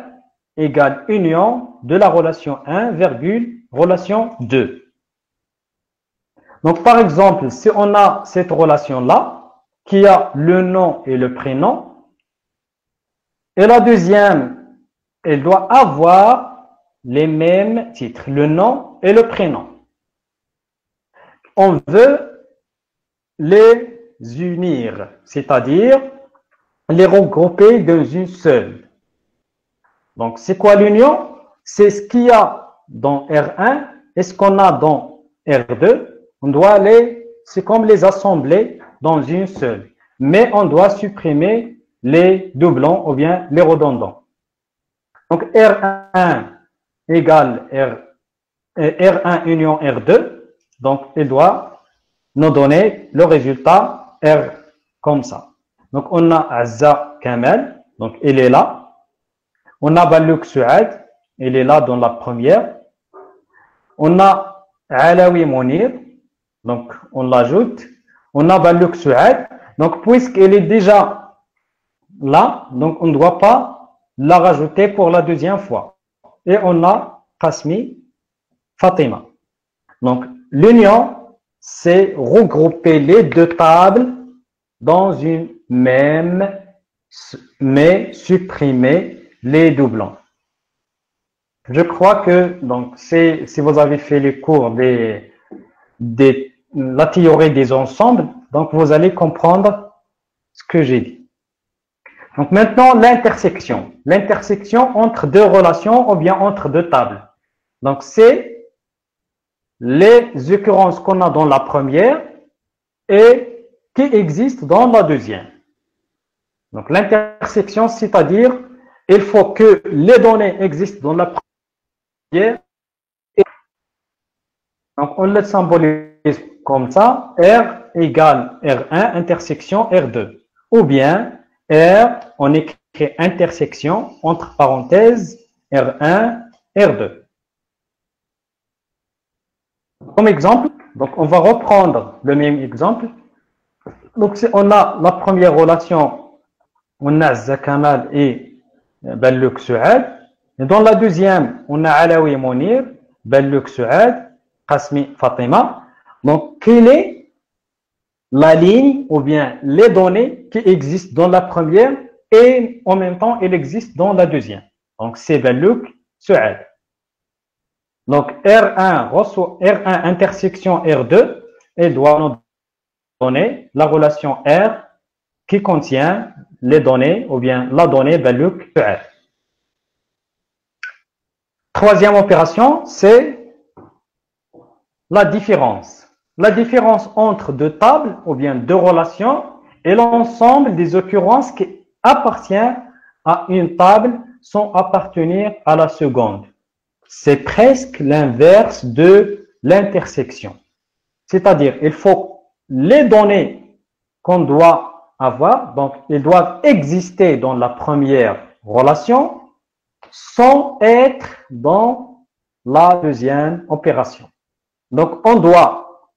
S1: égale union de la relation 1, virgule, relation 2. Donc, par exemple, si on a cette relation-là, qui a le nom et le prénom, et la deuxième, elle doit avoir les mêmes titres, le nom et le prénom. On veut les unir, c'est-à-dire les regrouper dans une seule. Donc, c'est quoi l'union? C'est ce qu'il y a dans R1 et ce qu'on a dans R2. On doit c'est comme les assembler dans une seule. Mais on doit supprimer les doublons ou bien les redondants. Donc, R1 égale R1 union R2. Donc, il doit nous donner le résultat R comme ça. Donc, on a Azza Kamel. Donc, il est là. On a Balouk Suad, il est là dans la première. On a Alawi Monir, donc on l'ajoute. On a Balouk Suad, donc puisqu'il est déjà là, donc on ne doit pas la rajouter pour la deuxième fois. Et on a Qasmi Fatima. Donc l'union, c'est regrouper les deux tables dans une même, mais supprimer les doublons. Je crois que donc si vous avez fait les cours la théorie des ensembles, donc vous allez comprendre ce que j'ai dit. Donc maintenant l'intersection. L'intersection entre deux relations ou bien entre deux tables. Donc c'est les occurrences qu'on a dans la première et qui existent dans la deuxième. Donc l'intersection, c'est-à-dire il faut que les données existent dans la première. Donc, on le symbolise comme ça. R égale R1 intersection R2. Ou bien, R, on écrit intersection entre parenthèses R1, R2. Comme exemple, donc on va reprendre le même exemple. Donc, si on a la première relation, on a Zakamal et Balouk Suad. Et dans la deuxième, on a Alawi Monir, Balouk Suad, Qasmi Fatima. Donc, quelle est la ligne ou bien les données qui existent dans la première et en même temps, elles existent dans la deuxième. Donc, c'est Balouk Suad. Donc, R1 reçoit R1 intersection R2 et doit nous donner la relation R qui contient les données ou bien la donnée Veluk de R. Troisième opération, c'est la différence. La différence entre deux tables ou bien deux relations et l'ensemble des occurrences qui appartiennent à une table sans appartenir à la seconde. C'est presque l'inverse de l'intersection. C'est-à-dire, il faut les données qu'on doit avoir, donc ils doivent exister dans la première relation sans être dans la deuxième opération. Donc, on doit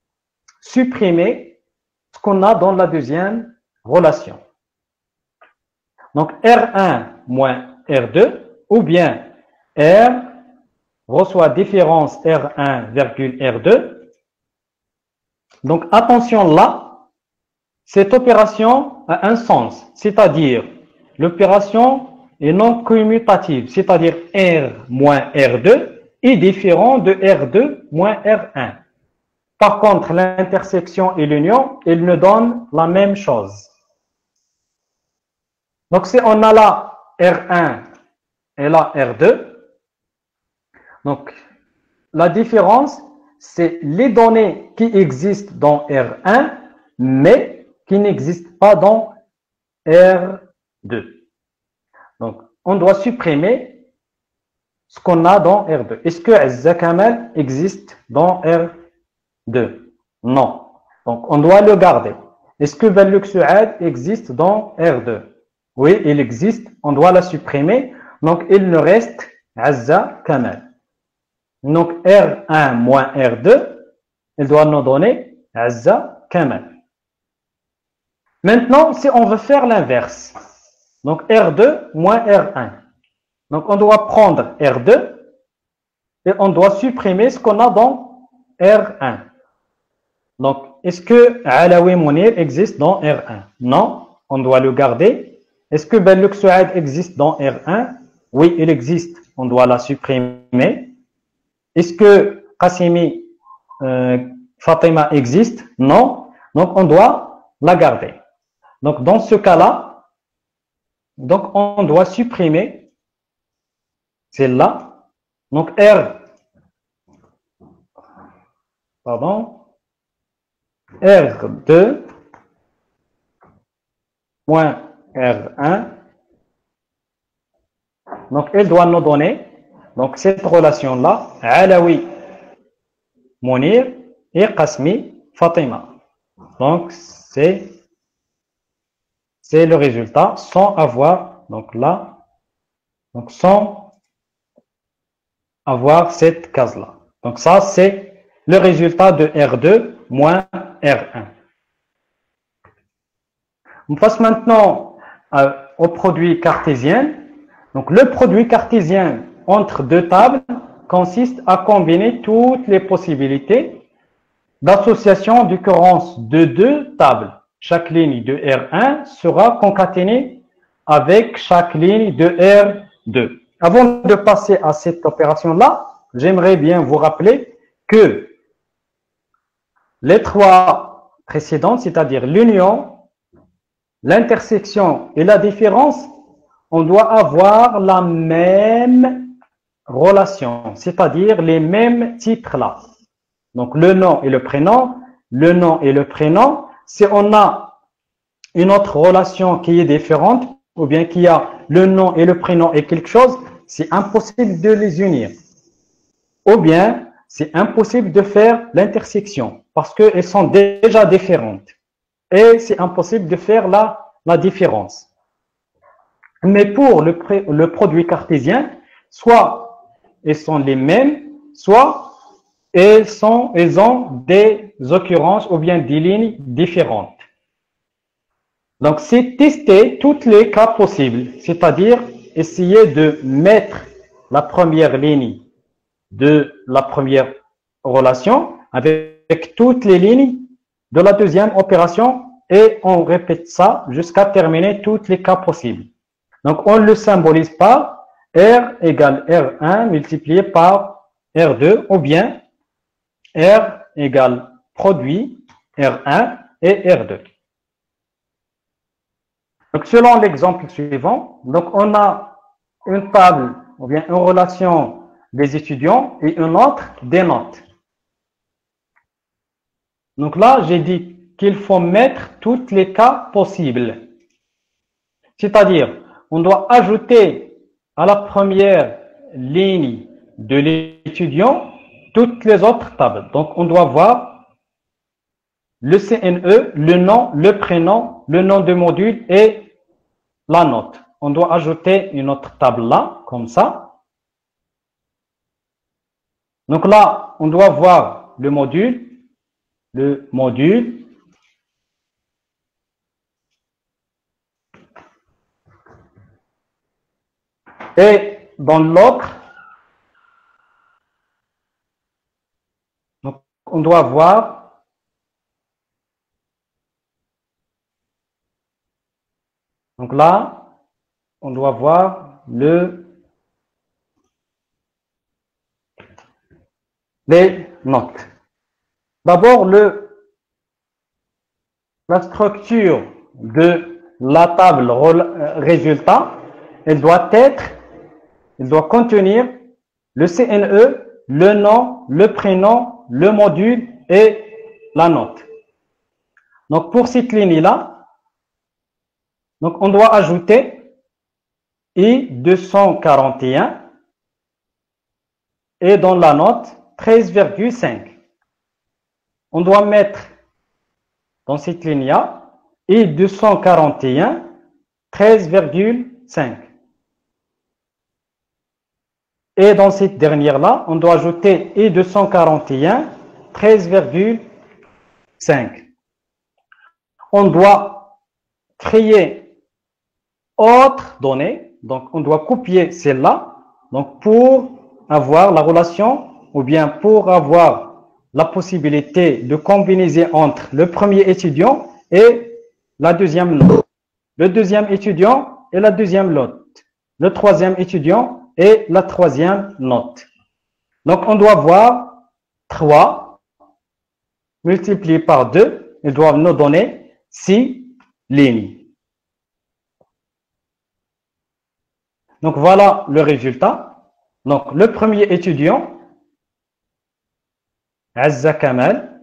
S1: supprimer ce qu'on a dans la deuxième relation. Donc, R1 moins R2 ou bien R reçoit différence R1 virgule R2. Donc, attention là, cette opération a un sens, c'est-à-dire l'opération est non commutative, c'est-à-dire R moins R2 est différent de R2 moins R1. Par contre, l'intersection et l'union, ils nous donnent la même chose. Donc, si on a là R1 et là R2, donc la différence, c'est les données qui existent dans R1, mais qui n'existent pas dans R2. Donc, on doit supprimer ce qu'on a dans R2. Est-ce que Azza Kamal existe dans R2? Non. Donc, on doit le garder. Est-ce que Veluk Su'ad existe dans R2? Oui, il existe. On doit la supprimer. Donc, il nous reste Azza Kamal. Donc, R1 moins R2, il doit nous donner Azza Kamal. Maintenant, si on veut faire l'inverse, donc R2 moins R1. Donc, on doit prendre R2 et on doit supprimer ce qu'on a dans R1. Donc, est-ce que Alawi Mounir existe dans R1? Non, on doit le garder. Est-ce que Veluk Su'ad existe dans R1? Oui, il existe. On doit la supprimer. Est-ce que Qasimi Fatima existe? Non. Donc, on doit la garder. Donc, dans ce cas-là, donc on doit supprimer celle-là. Donc, R2 moins R1. Donc, elle doit nous donner donc cette relation-là, Alawi Mounir et Qasmi Fatima. Donc, c'est le résultat sans avoir, donc là, donc sans avoir cette case-là. Donc, ça, c'est le résultat de R2 moins R1. On passe maintenant au produit cartésien. Donc, le produit cartésien entre deux tables consiste à combiner toutes les possibilités d'association d'occurrence de deux tables. Chaque ligne de R1 sera concaténée avec chaque ligne de R2. Avant de passer à cette opération-là, j'aimerais bien vous rappeler que les trois précédentes, c'est-à-dire l'union, l'intersection et la différence, on doit avoir la même relation, c'est-à-dire les mêmes titres-là. Donc, le nom et le prénom, le nom et le prénom. Si on a une autre relation qui est différente, ou bien qui a le nom et le prénom et quelque chose, c'est impossible de les unir. Ou bien, c'est impossible de faire l'intersection, parce qu'elles sont déjà différentes. Et c'est impossible de faire la différence. Mais pour le produit cartésien, soit elles sont les mêmes, soit elles ont des occurrences ou bien des lignes différentes. Donc, c'est tester tous les cas possibles, c'est-à-dire essayer de mettre la première ligne de la première relation avec toutes les lignes de la deuxième opération et on répète ça jusqu'à terminer tous les cas possibles. Donc, on le symbolise par R égale R1 multiplié par R2 ou bien R égale produit R1 et R2. Donc, selon l'exemple suivant, donc on a une table ou bien une relation des étudiants et une autre des notes. Donc là, j'ai dit qu'il faut mettre tous les cas possibles. C'est-à-dire, on doit ajouter à la première ligne de l'étudiant toutes les autres tables. Donc, on doit voir le CNE, le nom, le prénom, le nom de module et la note. On doit ajouter une autre table là, comme ça. Donc là, on doit voir le module, et dans l'autre, on doit voir donc là, on doit voir les notes. D'abord, la structure de la table résultat, elle doit contenir le CNE, le nom, le prénom, le module et la note. Donc, pour cette ligne-là, donc on doit ajouter I241 et dans la note 13,5. On doit mettre dans cette ligne-là I241 13,5. Et dans cette dernière-là, on doit ajouter I241 13,5. On doit créer autre donnée. Donc, on doit copier celle-là. Donc, pour avoir la relation ou bien pour avoir la possibilité de combiner entre le premier étudiant et la deuxième note. Le deuxième étudiant et la deuxième note. Le troisième étudiant et la troisième note. Donc, on doit voir 3 multiplié par 2. Ils doivent nous donner 6 lignes. Donc, voilà le résultat. Donc, le premier étudiant, Azza Kamal,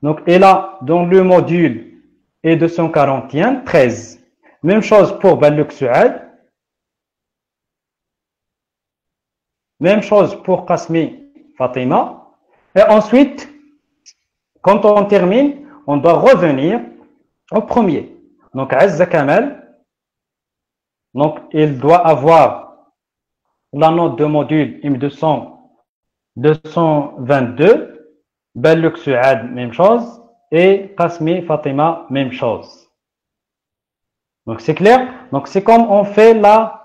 S1: donc, est là dans le module E241, 13. Même chose pour Ballouk Suad. Même chose pour Qasmi Fatima. Et ensuite, quand on termine, on doit revenir au premier. Donc, Azza Kamal, donc, il doit avoir la note de module M222, Ballouk Suad, même chose, et Qasmi Fatima, même chose. Donc, c'est clair? Donc, c'est comme on fait la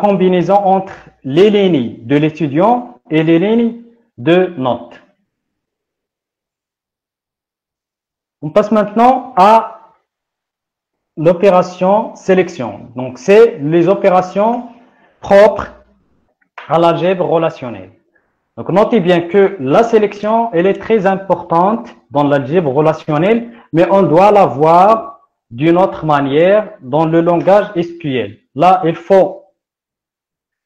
S1: combinaison entre les lignes de l'étudiant et les lignes de notes. On passe maintenant à l'opération sélection. Donc, c'est les opérations propres à l'algèbre relationnelle. Donc, notez bien que la sélection, elle est très importante dans l'algèbre relationnelle, mais on doit la voir d'une autre manière dans le langage SQL. Là, il faut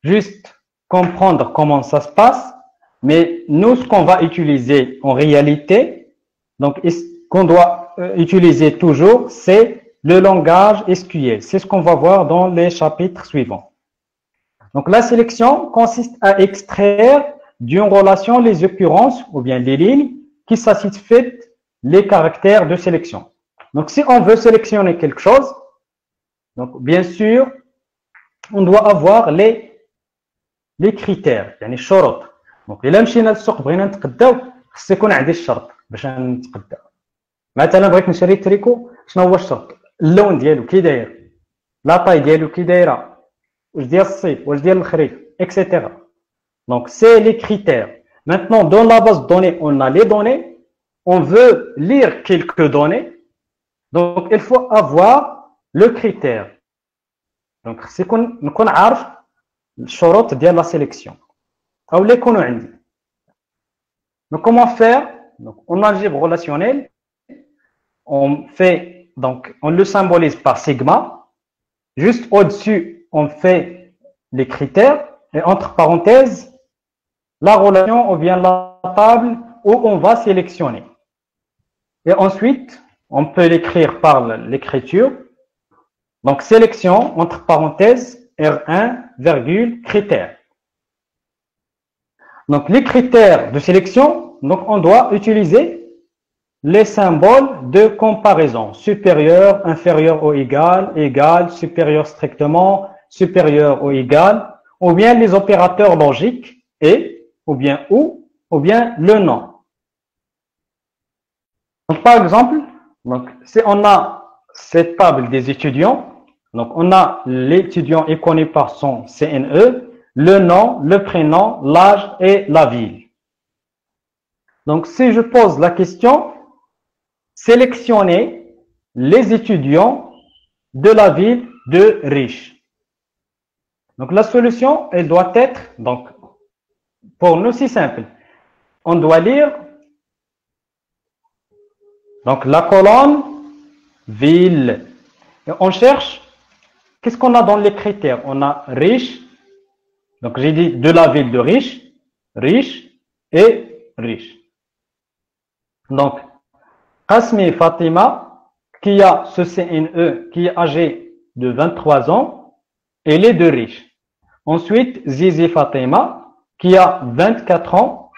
S1: juste comprendre comment ça se passe, mais nous, ce qu'on va utiliser en réalité, donc, ce qu'on doit utiliser toujours, c'est le langage SQL. C'est ce qu'on va voir dans les chapitres suivants. Donc, la sélection consiste à extraire d'une relation les occurrences ou bien les lignes qui satisfont les caractères de sélection. Donc, si on veut sélectionner quelque chose, donc, bien sûr, on doit avoir les critères, يعني الشروط. دونك الا مشينا للسوق بغينا نتقداو خص يكون عندي الشرط باش نتقدا. مثلا بغيت نشري تريكو، شنو هو الشرط؟ اللون ديالو كي داير، لا طاي ديالو كي دايره، واش ديال الصيف واش ديال الخريف etc. Donc c'est les critères. Maintenant dans la base de données on a les données, on veut lire quelques données, donc il faut avoir le critère. Donc c'est qu'on عارف الشروط ديال la sélection. أو لا يكونوا عندي. Donc, comment faire? Donc, en algèbre relationnelle, on le symbolise par sigma. Juste au-dessus, on fait les critères et entre parenthèses, la relation ou bien la table où on va sélectionner. Et ensuite, on peut l'écrire par l'écriture. Donc, sélection entre parenthèses R1, virgule, critères. Donc, les critères de sélection, donc on doit utiliser les symboles de comparaison. Supérieur, inférieur ou égal, égal, supérieur strictement, supérieur ou égal, ou bien les opérateurs logiques et, ou bien le non. Donc, par exemple, donc, si on a cette table des étudiants, donc on a l'étudiant est connu par son CNE, le nom, le prénom, l'âge et la ville. Donc, si je pose la question, sélectionnez les étudiants de la ville de Riche. Donc, la solution, elle doit être, donc, pour nous, c'est simple. On doit lire, donc, la colonne ville. Et on cherche, qu'est-ce qu'on a dans les critères? On a Riche, donc j'ai dit de la ville de Riche, Riche et Riche. Donc, Qasmi Fatima, qui a ce CNE, qui est âgé de 23 ans, elle est de Riche. Ensuite, Zizi Fatima, qui a 24 ans,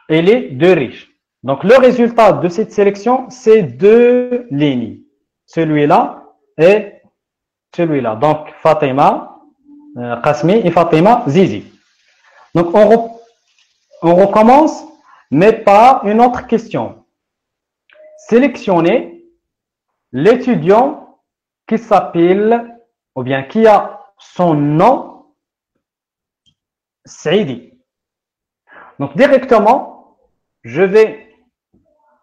S1: elle est de Riche. Donc, le résultat de cette sélection, c'est deux lignes. Celui-là et celui-là. Donc, Fatima, Qasmi et Fatima, Zizi. Donc, on recommence, mais par une autre question. Sélectionnez l'étudiant qui s'appelle, ou bien qui a son nom, Saïdi. Donc, directement, je vais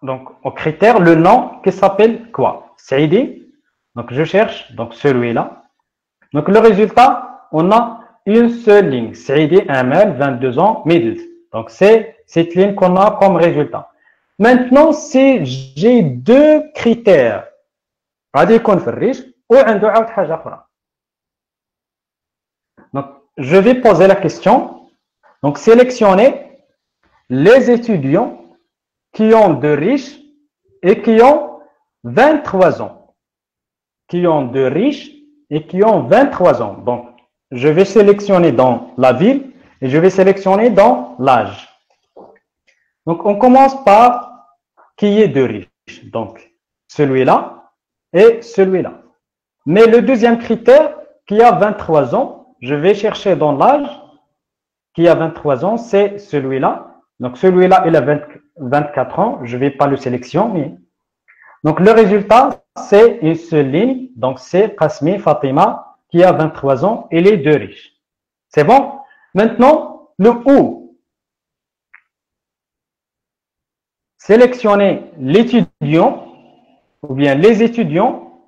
S1: donc au critère, le nom qui s'appelle quoi? Saïdi. Donc, je cherche donc celui-là. Donc, le résultat, on a une seule ligne. Saïdi, Amel, 22 ans, middle. Donc, c'est cette ligne qu'on a comme résultat. Maintenant, si j'ai deux critères, donc, je vais poser la question. Donc, sélectionnez les étudiants qui ont de riches et qui ont 23 ans. Qui ont de riches et qui ont 23 ans. Donc, je vais sélectionner dans la ville et je vais sélectionner dans l'âge. Donc, on commence par qui est de riche. Donc, celui-là et celui-là. Mais le deuxième critère, qui a 23 ans, je vais chercher dans l'âge, qui a 23 ans, c'est celui-là. Donc, celui-là, il a 24 ans. Je ne vais pas le sélectionner. Donc, le résultat, c'est une seule ligne. Donc, c'est Qasmi Fatima, qui a 23 ans, et les deux riches. C'est bon? Maintenant, le où. Sélectionnez l'étudiant, ou bien les étudiants,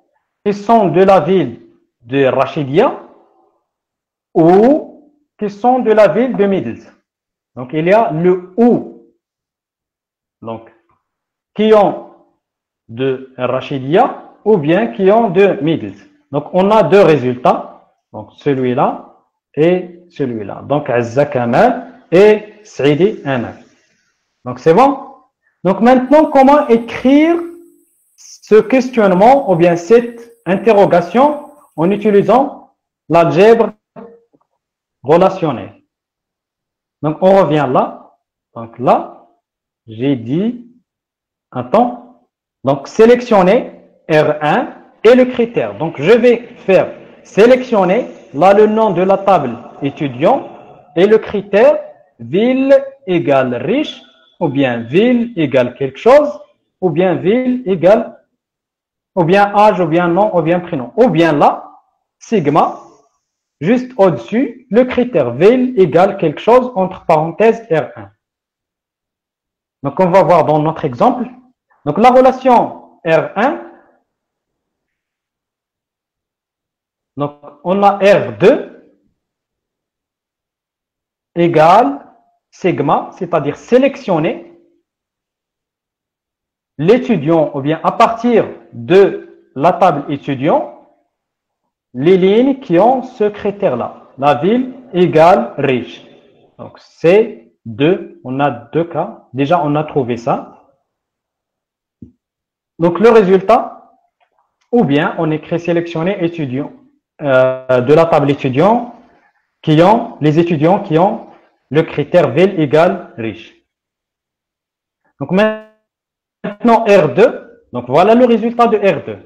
S1: qui sont de la ville de Rachidia, ou qui sont de la ville de Middles. Donc, il y a le où. Donc, qui ont de Rachidia ou bien qui ont de Middles. Donc, on a deux résultats. Donc, celui-là et celui-là. Donc, Azza Kamal et Saïdi Amal. Donc, c'est bon? Donc, maintenant, comment écrire ce questionnement ou bien cette interrogation en utilisant l'algèbre relationnelle? Donc, on revient là. Donc, là, j'ai dit, attends, donc sélectionner R1 et le critère. Donc, je vais faire sélectionner, là, le nom de la table étudiant et le critère ville égale riche, ou bien ville égale quelque chose, ou bien ville égale, ou bien âge, ou bien nom, ou bien prénom. Ou bien là, sigma, juste au-dessus, le critère ville égale quelque chose entre parenthèses R1. Donc, on va voir dans notre exemple. Donc, la relation R1, donc on a R2 égale sigma, c'est-à-dire sélectionner l'étudiant, ou bien à partir de la table étudiant, les lignes qui ont ce critère-là. La ville égale riche. Donc, c'est 2. On a 2 cas. Déjà, on a trouvé ça. Donc, le résultat, ou bien on écrit sélectionner étudiants de la table étudiant les étudiants qui ont le critère ville égale riche. Donc, maintenant, R2. Donc, voilà le résultat de R2.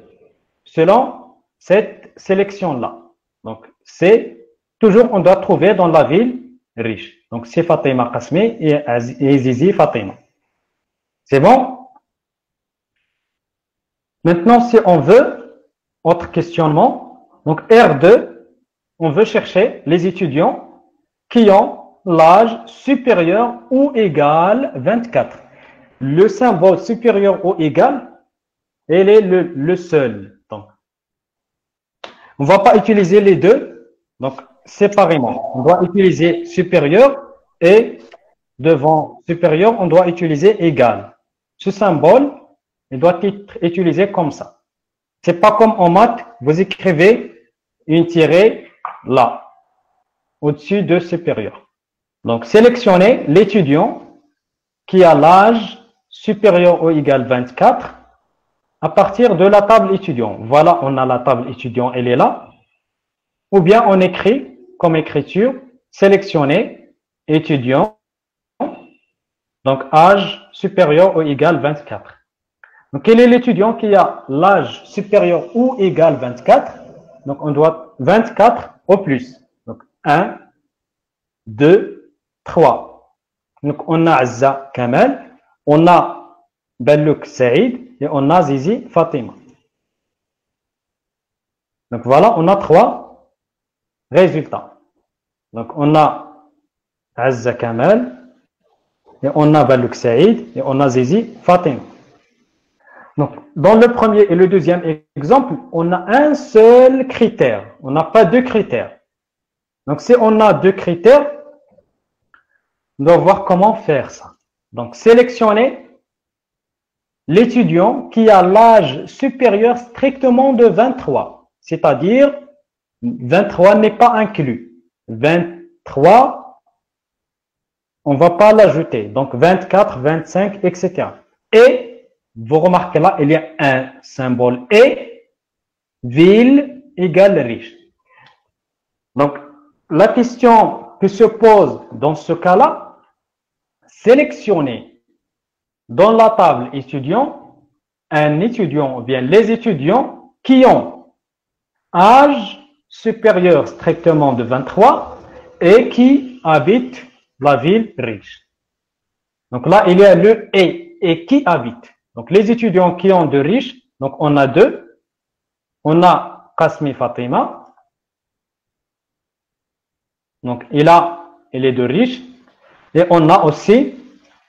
S1: Selon cette sélection-là. Donc, c'est toujours, on doit trouver dans la ville riche. Donc, c'est Fatima Qasmi et Zizi Fatima. C'est bon? Maintenant, si on veut, autre questionnement. Donc, R2, on veut chercher les étudiants qui ont l'âge supérieur ou égal 24. Le symbole supérieur ou égal, elle est le seul. Donc, on ne va pas utiliser les deux, donc séparément. On doit utiliser supérieur et devant supérieur, on doit utiliser égal. Ce symbole, il doit être utilisé comme ça. C'est pas comme en maths, vous écrivez une tirée là, au-dessus de supérieur. Donc, sélectionnez l'étudiant qui a l'âge supérieur ou égal 24 à partir de la table étudiant. Voilà, on a la table étudiant, elle est là. Ou bien on écrit comme écriture, sélectionner étudiant, donc âge supérieur ou égal 24. Donc, quel est l'étudiant qui a l'âge supérieur ou égal 24? Donc, on doit 24 au plus. Donc, 1, 2, 3. Donc, on a Azza Kamal, on a Ballouk Saïd et on a Zizi Fatima. Donc, voilà, on a 3 résultats. Donc, on a Azza Kamal et on a Ballouk Saïd et on a Zizi Fatima. Donc, dans le premier et le deuxième exemple, on a un seul critère. On n'a pas 2 critères. Donc, si on a 2 critères, on doit voir comment faire ça. Donc, sélectionner l'étudiant qui a l'âge supérieur strictement de 23. C'est-à-dire, 23 n'est pas inclus. 23, on ne va pas l'ajouter. Donc, 24, 25, etc. Et vous remarquez là, il y a un symbole et, ville égale riche. Donc, la question que se pose dans ce cas-là, sélectionner dans la table étudiant un étudiant ou bien les étudiants qui ont âge supérieur strictement de 23 et qui habitent la ville riche. Donc là, il y a le et qui habite. Donc, les étudiants qui ont de riches, donc on a 2. On a Qasmi Fatima. Donc, il est de riche. Et on a aussi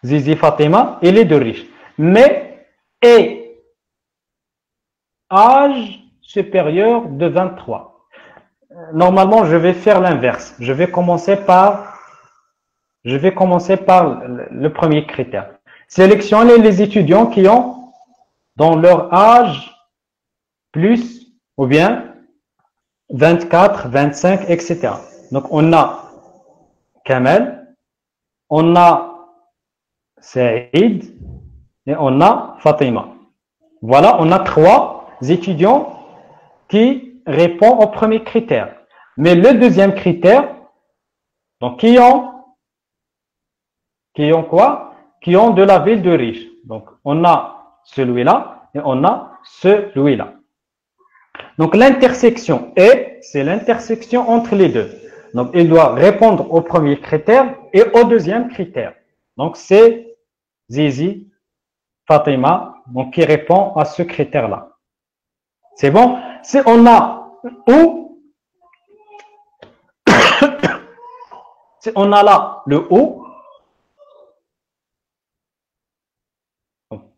S1: Zizi Fatima, il est de riche. Mais, et âge supérieur de 23. Normalement, je vais faire l'inverse. Je vais commencer par le premier critère. Sélectionner les étudiants qui ont dans leur âge plus ou bien 24, 25, etc. Donc, on a Kamel, on a Saïd et on a Fatima. Voilà, on a 3 étudiants qui répondent au premier critère. Mais le deuxième critère, donc qui ont quoi? Qui ont de la ville de riche. Donc, on a celui-là et on a celui-là. Donc, l'intersection est, c'est l'intersection entre les deux. Donc, il doit répondre au premier critère et au deuxième critère. Donc, c'est Zizi, Fatima, donc qui répond à ce critère-là. C'est bon? Si on a ou, si on a là le ou,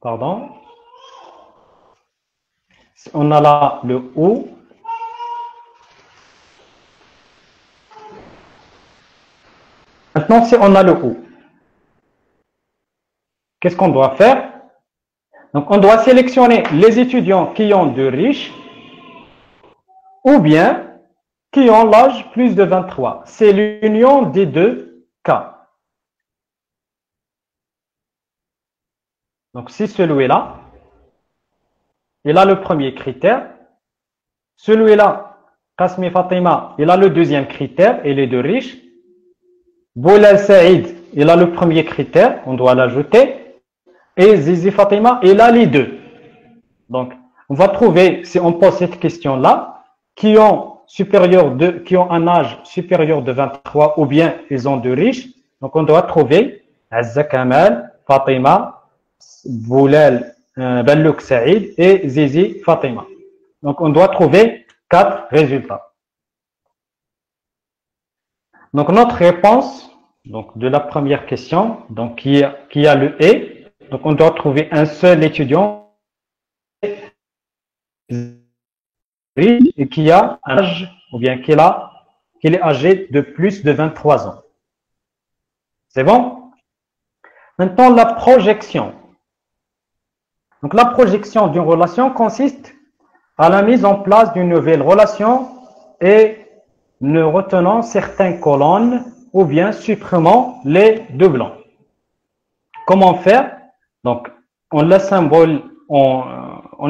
S1: pardon, si on a là le ou, maintenant si on a le ou, qu'est-ce qu'on doit faire? Donc, on doit sélectionner les étudiants qui ont de riches ou bien qui ont l'âge plus de 23. C'est l'union des deux cas. Donc, si celui-là, il a le premier critère, celui-là, Qasmi Fatima, il a le deuxième critère, il est de riche. Boulal Saïd, il a le premier critère, on doit l'ajouter. Et Zizi Fatima, il a les deux. Donc, on va trouver, si on pose cette question-là, qui ont un âge supérieur de 23 ou bien ils ont de riches. Donc, on doit trouver Azza Kamal, Fatima, Boulal, Ballouk Saïd et Zizi Fatima. Donc, on doit trouver 4 résultats. Donc, notre réponse donc, de la première question, donc, qui a le « et », donc, on doit trouver un seul étudiant et qui a un âge, ou bien qu'il est âgé de plus de 23 ans. C'est bon? Maintenant, la projection. Donc, la projection d'une relation consiste à la mise en place d'une nouvelle relation et ne retenant certaines colonnes ou bien supprimant les doublons. Comment faire? Donc, on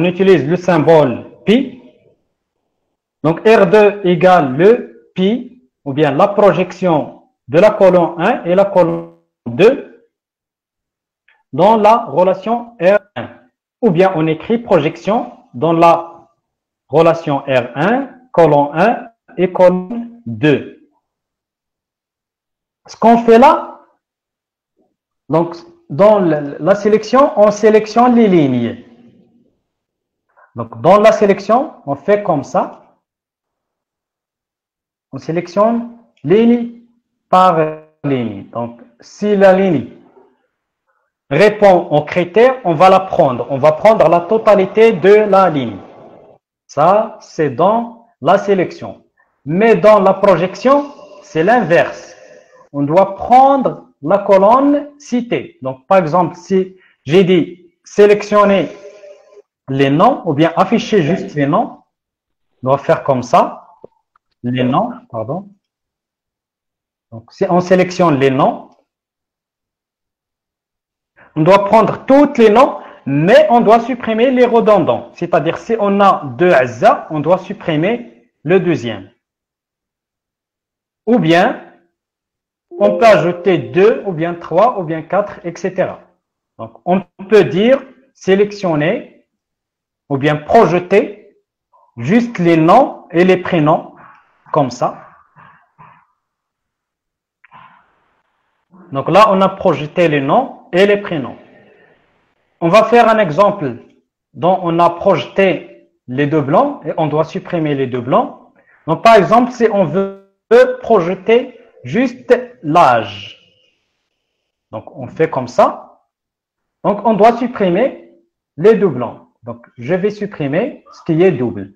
S1: utilise le symbole pi. Donc, R2 égale le pi, ou bien la projection de la colonne 1 et la colonne 2 dans la relation R1. Ou bien on écrit projection dans la relation R1, colonne 1 et colonne 2. Ce qu'on fait là, donc, dans la sélection, on sélectionne les lignes. Donc, dans la sélection, on fait comme ça. On sélectionne ligne par ligne. Donc, si la ligne répond aux critères, on va la prendre. On va prendre la totalité de la ligne. Ça, c'est dans la sélection. Mais dans la projection, c'est l'inverse. On doit prendre la colonne citée. Donc, par exemple, si j'ai dit sélectionner les noms ou bien afficher juste les noms, on doit faire comme ça. Les noms, pardon. Donc, si on sélectionne les noms, on doit prendre tous les noms, mais on doit supprimer les redondants. C'est-à-dire, si on a deux Azza, on doit supprimer le deuxième. Ou bien, on peut ajouter 2, ou bien 3, ou bien 4, etc. Donc, on peut dire sélectionner, ou bien projeter juste les noms et les prénoms, comme ça. Donc là, on a projeté les noms et les prénoms. On va faire un exemple dont on a projeté les deux blancs et on doit supprimer les deux blancs. Donc, par exemple, si on veut projeter juste l'âge. Donc, on fait comme ça. Donc, on doit supprimer les deux blancs. Donc, je vais supprimer ce qui est double.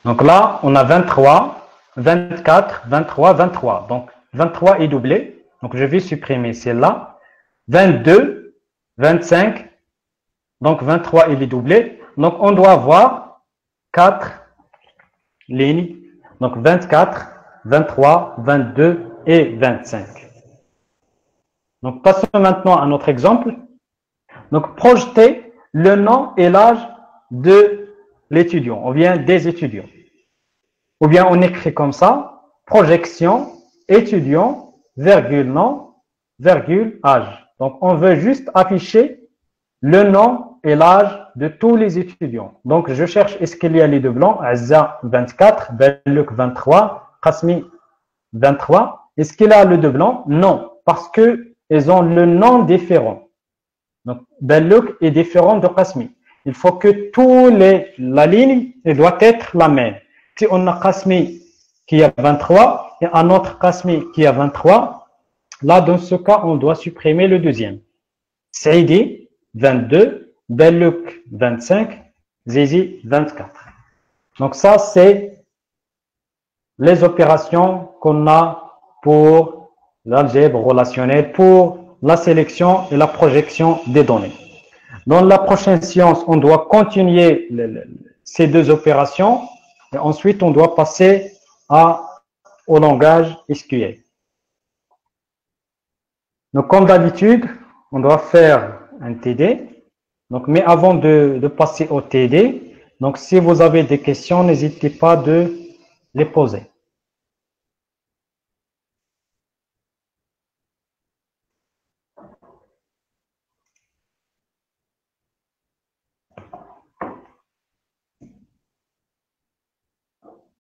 S1: Donc là, on a 23, 24, 23, 23. Donc, 23 est doublé. Donc, je vais supprimer celle-là. 22, 25. Donc, 23 il est doublé. Donc, on doit avoir 4 lignes. Donc, 24, 23, 22 et 25. Donc, passons maintenant à notre exemple. Donc, projeter le nom et l'âge de l'étudiant, ou bien des étudiants. Ou bien on écrit comme ça, projection, étudiant, virgule nom, virgule âge. Donc, on veut juste afficher le nom et l'âge de tous les étudiants. Donc, je cherche, est-ce qu'il y a les deux blancs? Azza 24, Bellouk 23, Qasmi 23. Est-ce qu'il a le deux blancs? Non, parce qu'ils ont le nom différent. Donc, Bellouk est différent de Qasmi. Il faut que la ligne doit être la même. Si on a Qasmi qui a 23 et un autre Qasmi qui a 23, là, dans ce cas, on doit supprimer le deuxième. Saïdi, 22, Bellouk, 25, Zizi, 24. Donc, ça, c'est les opérations qu'on a pour l'algèbre relationnelle pour la sélection et la projection des données. Dans la prochaine séance, on doit continuer ces deux opérations et ensuite on doit passer au langage SQL. Donc, comme d'habitude, on doit faire un TD. Donc, mais avant de passer au TD, donc si vous avez des questions, n'hésitez pas de les poser.